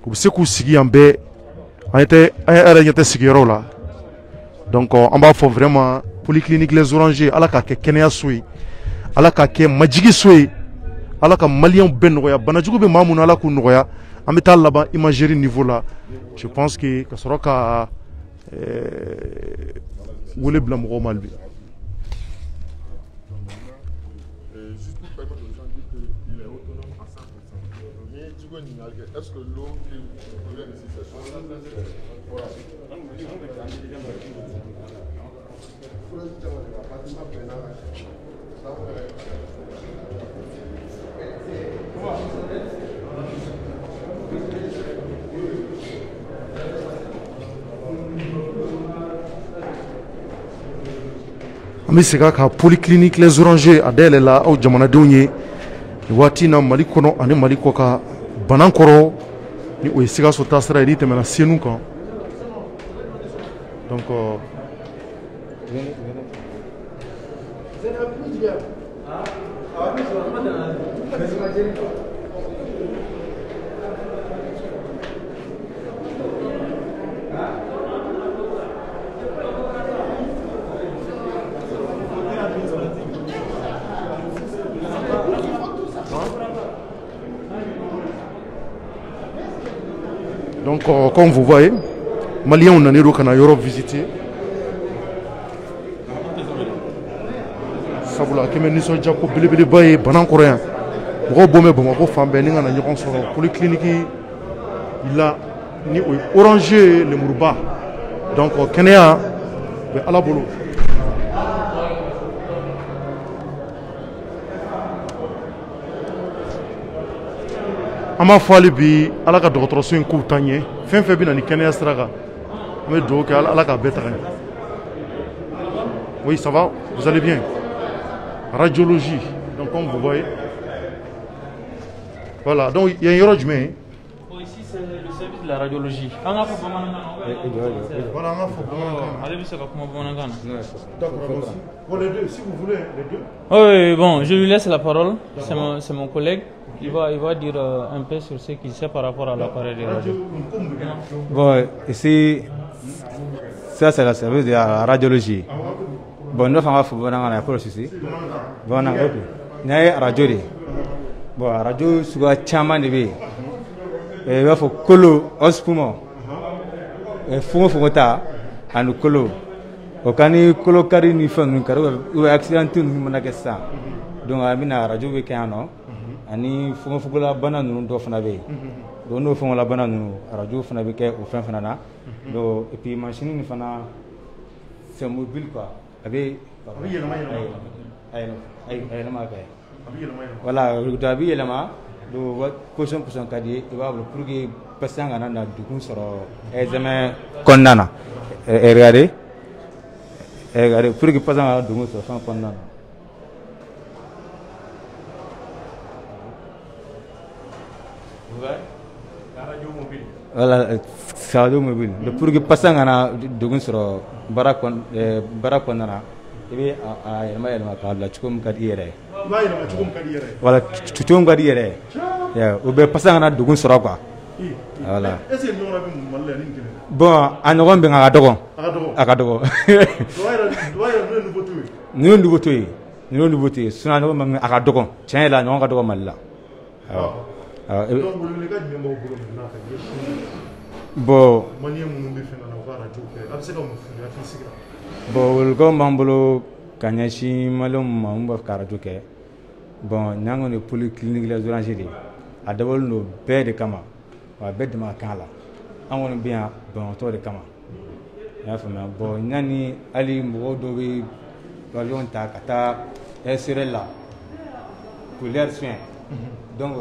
ko se ku sigi en bé a été sigiro là. Donc on va faire vraiment polyclinique les orangers ala ka ke kenya soui ala ka ke majigi soui ala ka malien ben noya banajugo be mamuna ala ku noya en mettant là-bas imagerie niveau là. Je pense que sera ka Wole blanc au Malbi.
Juste pour permettre aux gens de dire qu'il est autonome à 100%. Mais est-ce que l'eau qui provient ici, c'est voilà.
Ami sega ka polyclinique les orangers adele la au jamana donye wati na Mali kono ani Mali ko ka banankoro ni o sega so tasra ri temena senu kan donc donc comme vous voyez, Maliens on a né au Europe visiter. Sabula keme niso jako bilibili baye banan coréen. Mo bomé bon ko fambe ni ngana ñokon soro polyclinique il a ni oranger le Mourouba. Donc Kenya be ala bolo. an b'a fɔ hali bi ala ka dɔgɔtɔrɔso in kow taa ɲɛ fɛn fɛn bɛ na ni kɛnɛya sira kan an bɛ dugawu kɛ ala k'a bɛɛ taga ɲɛ. Oui, ça va, vous allez bien. Radiologie, donc comme vous voyez. Voilà, donc il y a un yoro jumɛn.
Ici c'est le service de la radiologie. Voilà,
Bon, les deux, si vous voulez, les deux.
Oui, bon, je lui laisse la parole. C'est mon collègue. Il va dire un peu sur ce qu'il sait par rapport à l'appareil de radio.
Bon, ici, ça c'est le service de la radiologie. Bon, nous faisons un approche ici. Bon, on a radio. Bon, radio sur chaman de vie. Il va faut colo, ospumo. Fumota, à nous colo. Au cani colo cari ni fang ni caro ou accident ni managasa. Donc, à mina radio weekano. Ani fumofugula bana nous doit faire. Donc, nous faisons la banane nous radio fana beke au fin fanana. Donc, et puis machine ni fana c'est mobile quoi. Voilà, dabi yelama do wat question kadi iba pour que pasanga na dukun soro examen konnana regardez pour que pasanga dukun soro konnana. Voilà, radio mobile. Pour que pasanga na dukun soro barakonnana. Ibi ayelma kabla chukum kadiyere. Voilà, chukum kadiyere. Ya, ube pasanga na dugun sura kwa. Voilà.
Est-ce que nous on a vu mon malin ni kele?
Bon, anogon ben akadogo. Akadogo. Nous nouveau tué. Nous nouveau tué. Suna no man akadogo. Tiens là, non akadogo malla. Ah. Donc le gars du membre boulot na ka. Bon. Mani mun be fena na vara joke. Abse ko mu fi na bon le gars mambolo kanyashi malum mamba karajo ke bon nango ne polyclinique les orangeries a dabol no be de kama wa be de ma kala angon bien bon to de kama ya fama bon nani ali mo do bi avion ta kata esrela couleur soin donc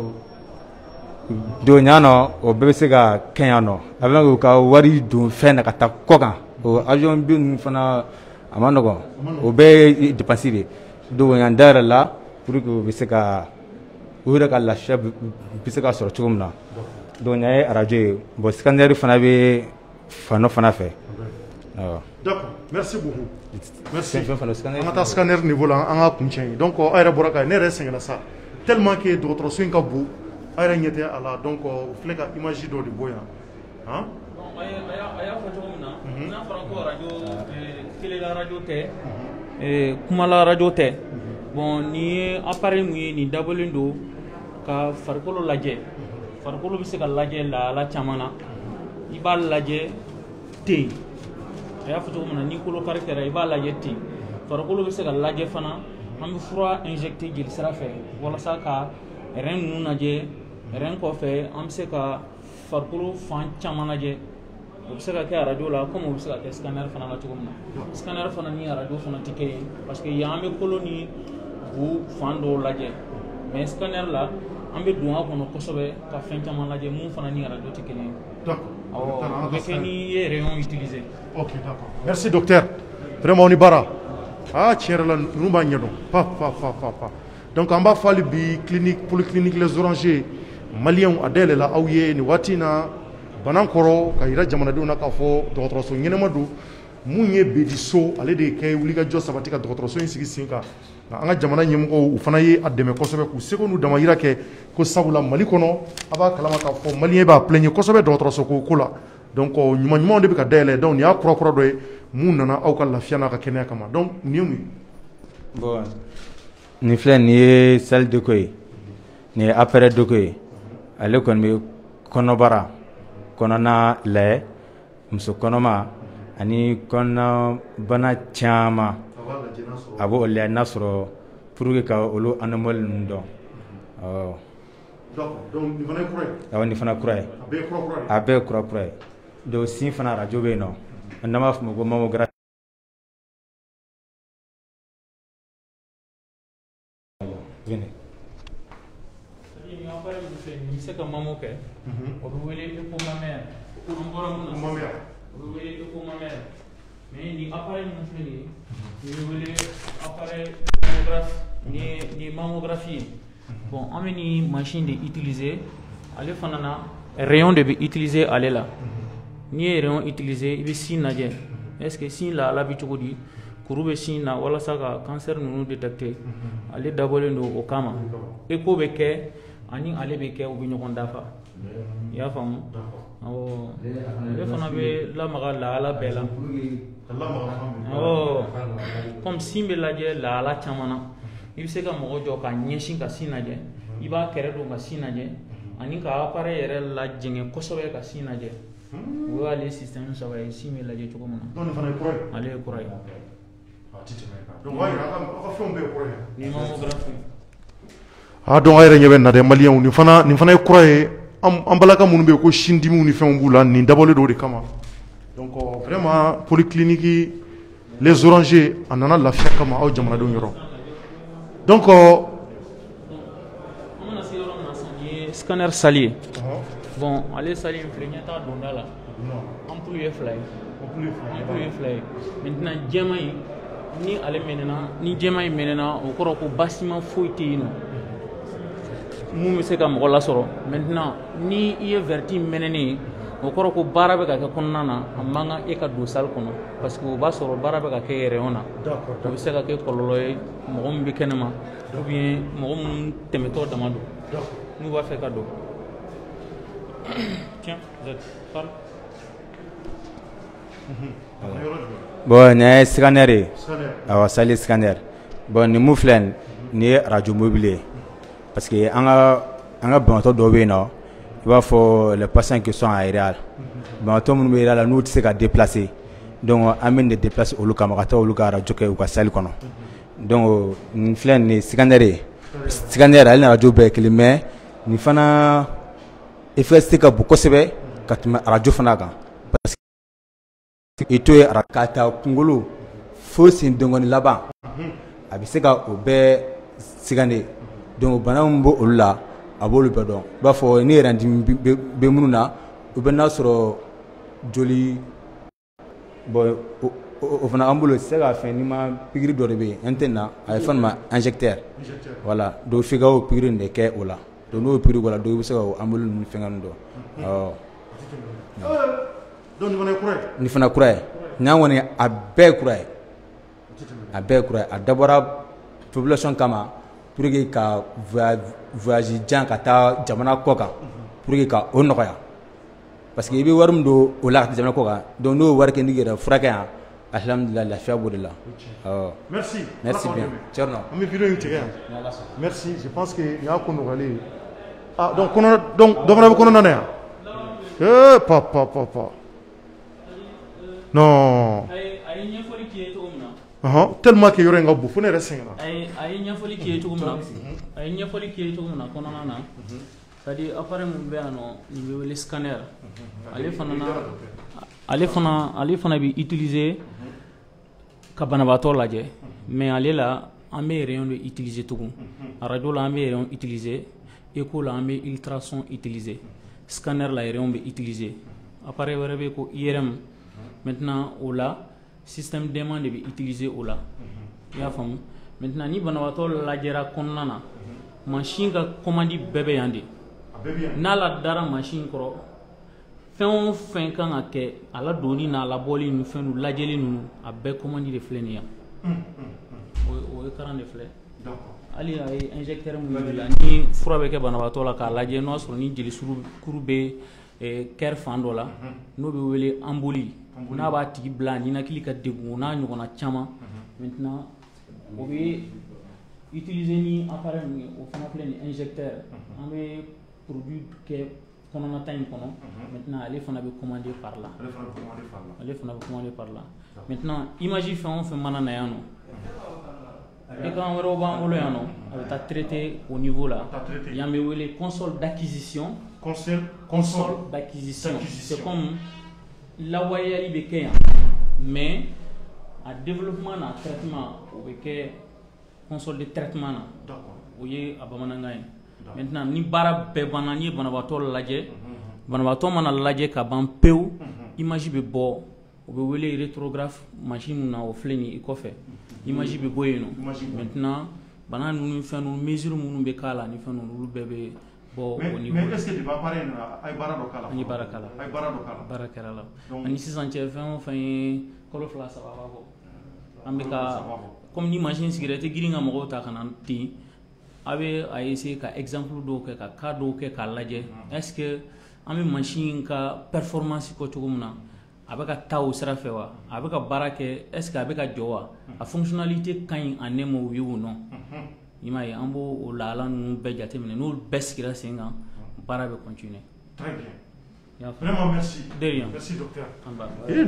do nyano o be se ga kenyano avant ka wari do fena kata kokan o avion bin fana amanogo o be dépensé do yandara la pour que biseka ura ka la chef biseka sur chumna do nyaay radio bo scanner fana be fana fait.
D'accord, merci beaucoup. Merci. On a scanner niveau là on a kunchin donc ayra boraka ne resengala ça tellement que d'autres soins ka bu ayra nyete ala donc fleka image do de boya hein.
La radio te kumala radio te bon ni appareil ni double do ka farkolo laje farkolo bi se ka laje la chamana iba laje te ya foto mona ni ko caractère iba laje te farkolo bi se ka laje fana am froid injecté gil sera fait wala sa ka ren nu naje ren ko fe am se ka farkolo fan chamana je observe que radio là comme observe que scanner fana la tugumna scanner fana ni radio fana tike parce que yambe colonie bu fando laje mais scanner là ambe duwa kono kosobe ka fencha man laje mu fana ni radio tike ni d'accord avec ni rayon utilisé.
OK d'accord merci docteur vraiment on y bara ah tierla rumba nyedo pa donc on va faire bi clinique polyclinique les orangers malien adele la awye ni watina banankoro ka yira jamanadenw na k'a fɔ dɔgɔtɔrɔso ɲɛnɛma don mun ye bediso ale de kɛ wulikajɔ sabati ka dɔgɔtɔrɔso in sigi sen kan nka an ka jamana ɲɛmɔgɔw u fana ye a dɛmɛ kosɛbɛ k'u seko n'u damayira kɛ ko sabula mali kɔnɔ a b'a kalama k'a fɔ maliyɛn b'a plɛɲe kosɛbɛ dɔgɔtɔrɔso ko la donc ɲuman ɲumanw de bɛ ka dayɛlɛ donc nin y'a kura dɔ ye mun nana aw ka lafiya n'a ka kɛnɛya kama donc nin ye mun ye.
Bon nin filɛ nin ye salle de ko ye nin ye appareil de ko ye ale kɔni bɛ kɔnɔbara kɔnɔna lajɛ muso kɔnɔma ani kɔnɔna bana caman a b'o lajɛ n'a sɔrɔ pour que ka olu animal ninnu dɔn
donc nin fana ye kura ye.
Awɔ nin fana kura ye. A bɛɛ ye kura ye. Donc sin fana radio bɛ yen nɔ n'an b'a fɔ o ma ko mammographie.
c'est-à-dire ni appareil mun filɛ ni se ka mamo kɛ o bɛ wele ecomamère an bɔra mun na o bɛ wele ecomamère mais ni appareil mun filɛ ni bɛ wele appareil mammographie ni mammographie bon an bɛ ni machine de utiliser ale fana na rayon de bɛ utiliser ale la n'i ye rayon utiliser i bɛ sin lajɛ est ce que sin lahala bɛ cogo di kuru bɛ sin na walasa ka cancer ninnu détecter ale dabɔlen don o kama echo bɛ kɛ ani ale bɛ kɛ u bɛ ɲɔgɔn dafa i y'a faamu awɔ ale fana bɛ lamaga lahala bɛɛ la awɔ comme sin bɛ lajɛ lahala caman na i bɛ se ka mɔgɔ jɔ ka ɲɛsin ka sin lajɛ i b'a kɛrɛ don ka sin lajɛ ani ka appareil yɛrɛ lajɛngɛ kosɛbɛ ka sin lajɛ o y'ale système saba ye sin bɛ lajɛ cogo min na ale ye kura ye ni mammographie
donc a yɛrɛ ɲɛ bɛ na dɛ maliyɛnw nin fana ye kura ye an balaka minnu bɛ yen ko sin dimiw ni fɛnw b'u la nin dabɔlen don o de kama donc vraiment polyclinique les orangers a nana lafiya kama aw jamanadenw yɔrɔ donc
scanner sali bon ale sali in filɛ ɲɛ t'a donda la ampoule ye fila ye maintenant jɛma in ni ale mɛnɛna ni jɛma in mɛnɛna o kɔrɔ ko basima foyi tɛ yen nɔ mun bɛ se ka mɔgɔ lasɔrɔ maintenant ni i ye verti mɛnɛnen o kɔrɔ ko baara bɛ ka kɛ kɔnɔna na a man kan e ka don salle kɔnɔ parce que o b'a sɔrɔ baara bɛ ka kɛ rayon na o bɛ se ka kɛ kɔlɔlɔ ye mɔgɔ min bɛ kɛnɛma ou bien mɔgɔ minnu tɛmɛtɔ dama don n'u b'a fɛ ka don tiens parle
bon nin ye scanner ye awɔ sali scanner bon nin mun filɛ nin ye radio mobile ye parce que an ka banabaatɔ dɔw bɛ yen nɔ i b'a fɔ les patients qui sont aériens banabaatɔ minnu bɛ yɛrɛ la n'u tɛ se ka déplacer donc an bɛ nin de déplacer olu kama ka taa olu ka radio kɛ u ka salle kɔnɔ donc nin filɛ nin ye scanner ye scanner ale ni radio bɛɛ ye kelen mais nin fana efficacité ka bon kosɛbɛ ka tɛmɛ radio fana kan parce que i to ye k'a ta kunkolo fo sen dengɔnni laban a bɛ se ka o bɛɛ scanner donc bana min b'o olu la a b'olu bɛɛ dɔn i b'a fɔ ni yɛrɛ dimi bɛ minnu na u bɛ n'a sɔrɔ joli bon o fana an bolo se ka fɛn ni ma pikiri dɔ de bɛ yen an tɛ na a ye fɛn ma injecteur voilà donc f'i ka o pikiri de kɛ o la donc n'o pikiri kɛ o la donc i bɛ se ka o an bolo ninnu fɛngɛ ninnu dɔn awɔ.
donc nin fana ye kura ye.
nin fana kura ye nin kɔni a bɛɛ ye kura ye a bɛɛ ye kura ye a dabɔra population kama pour que ka voyage jan ka taa jamana kɔ kan pour que ka o nɔgɔya parce que i bɛ wari min don o la ka taa jamana kɔ kan donc n'o wari kɛ n'i yɛrɛ furakɛ yan alhamdulilah lafiya b'o de la.
merci
bien Thierno.
an bɛ video in tigɛ yan merci je pense que nin y'a ko nɔgɔyalen ye ah donc dɔ fana bɛ kɔnɔna na yan papa non.
a ye ɲɛfɔli k'i ye cogo min
na. tellement que yɔrɔ in ka bon fo ne yɛrɛ sɛgɛnna.
a ye ɲɛfɔli k'i ye cogo min na kɔnɔna na c'est à dire appareil mun bɛ yan nɔ nin bɛ wele scanner ale fana bɛ utiliser ka banabaatɔ lajɛ mais ale la an bɛ rayon de utiliser tugun radio la an bɛ rayon utiliser echo la an bɛ ultrason utiliser scanner la rayon bɛ utiliser appareil wɛrɛ bɛ ko IRM maintenant o la système d'aimant de bɛ utiliser o la i y'a faamu maintenant ni banabaatɔ lajɛra kɔnɔna na machine ka commande bɛɛ bɛ yan de n'a la dara machine kɔrɔ fɛn o fɛn kan ka kɛ a la donni n'a labɔli ni fɛn lajɛli ninnu a bɛɛ commande de filɛ nin yan o ye karan de filɛ hali a ye injecteur mun bɛ la ni fura bɛ kɛ banabaatɔ la k'a lajɛ n'o y'a sɔrɔ ni jeli kuru bɛ kɛri fan dɔ la n'o bɛ wele emboli n'a b'a tigi bila a ninakili ka degun o n'a ɲɔgɔnna caman maintenant o bɛ utiliser ni appareil min ye o fana filɛ nin injecteur an bɛ produit kɛ kɔnɔnata in kɔnɔ maintenant ale fana bɛ commander par là maintenant image fɛn o fɛn mana na yan nɔ écran wɛrɛw b'an bolo yan nɔ a bɛ taa traiter au niveau la yan bɛ wele console d'acquisition c'est comme lawaleyali bɛ kɛ yan mais a développement n'a traitement o bɛ kɛ console de traitement na o ye a bamanankan ye maintenant ni baara bɛɛ banna ni ye banabaatɔ lajɛ banabaatɔ mana lajɛ ka ban pewu image bɛ bɔ o bɛ wele rétrographe machine na o filɛ nin i kɔfɛ image bɛ bɔ yen nɔ maintenant bana ninnu fɛn ninnu mesure minnu bɛ k'a la ni fɛn ninnu olu bɛɛ bɛ bɔ o niveau
mais est ce que depuis appareil in na a ye baara dɔ k'a la
an ye baara k'a la baara kɛra la ani sisan cɛ fɛn o fɛn ye kalo 2 3 bɔ an bɛ ka comme ni machine sigira i tɛ girin ka mɔgɔw ta ka na ten a bɛ a essayer ka exemple dɔw kɛ ka cas dɔw kɛ k'a lajɛ est ce que an bɛ machine ka performance kɔ cogo min na a bɛ ka taa o sira fɛ wa a bɛ ka baara kɛ est ce que a bɛ ka jɔ wa a fonctionnalité ka ɲi en un mot oui ou non i m'a ye an b'o o lahala ninnu bɛɛ jateminɛ n'olu bɛɛ sigira sen kan baara bɛ continuer.
Très bien. Vraiment merci.
De rien.
Merci docteur.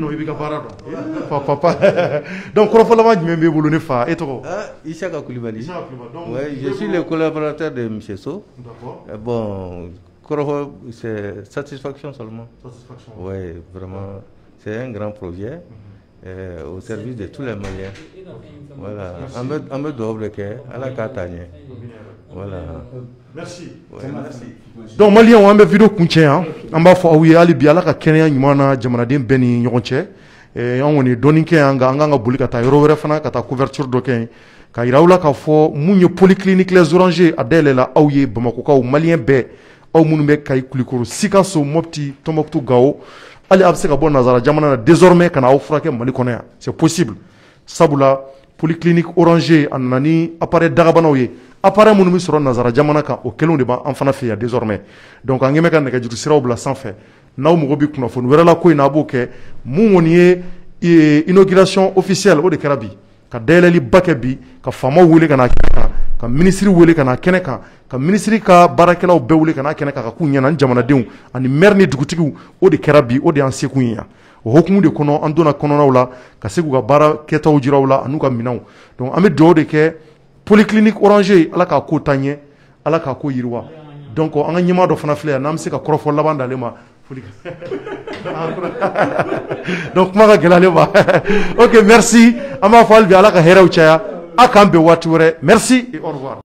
Non, il bɛ ka baara dɔn. Papa. Donc kɔrɔfɔlama jumɛn b'e bolo ne fa e tɔgɔ?
Isaka Koulibaly.
Isaka Koulibaly.
Ouais, je suis le collaborateur de M. So.
D'accord.
Bon, Koroho, c'est satisfaction seulement.
Satisfaction.
Oui, vraiment, c'est un grand projet au service de tous les Maliens. Voilà, on me doit à la Catane. Voilà.
Merci.
Ouais, merci.
Donc Maliens on bɛ vidéo kuncɛ yan an b'a fɔ aw ye hali bi Ala ka kɛnɛya ɲuman na jamanaden bɛɛ ni ɲɔgɔn cɛ an kɔni dɔɔni kɛ yan nka an kan ka boli ka taa yɔrɔ wɛrɛ fana ka taa couverture dɔ kɛ ka yira aw la k'a fɔ mun ye polyclinique les Orangers a dayɛlɛla aw ye Bamakokaw Maliens bɛɛ aw minnu bɛ Kayi Kulikoro Sikaso Mopti Tombouctou Gao hali a bɛ se ka bɔ nanzara jamana na désormais ka na aw furakɛ Mali kɔnɔ yan c'est possible sabula polyclinique Oranger a nana ni appareil dagabanaw ye appareil minnu bɛ sɔrɔ nanzara jamana kan o kelenw de b'an fana fɛ yan désormais donc an kɛ bɛ ka nɛgɛjuru siraw bila sanfɛ n'aw mago bɛ kunnafoni wɛrɛ la ko in na a b'o kɛ mun kɔni ye inauguration officielle o de kɛra bi ka dayɛlɛli ba kɛ bi ka faamaw wele ka na kɛnɛ kan ka ministre wele ka na kɛnɛ kan ka ministre ka baarakɛlaw bɛɛ wele ka na kɛnɛ kan ka k'u ɲɛna jamanadenw ani maire ni dugutigiw o de kɛra bi o de y'an sekun ye yan o hukumu de kɔnɔ an donna kɔnɔnaw la ka se k'u ka baara kɛtaw jira u la an'u ka minɛnw donc an bɛ dugawu de kɛ polyclinique Oranger Ala k'a ko taa ɲɛ Ala k'a ko yiriwa donc an ka ɲɛmaa dɔ fana filɛ yan n'an bɛ se ka kɔrɔfɔ laban d'ale ma donc kuma ka gɛlɛ ale ma ok merci an b'a fɔ hali bi Ala ka hɛrɛw caya a k'an bɛn waati wɛrɛ merci et au revoir.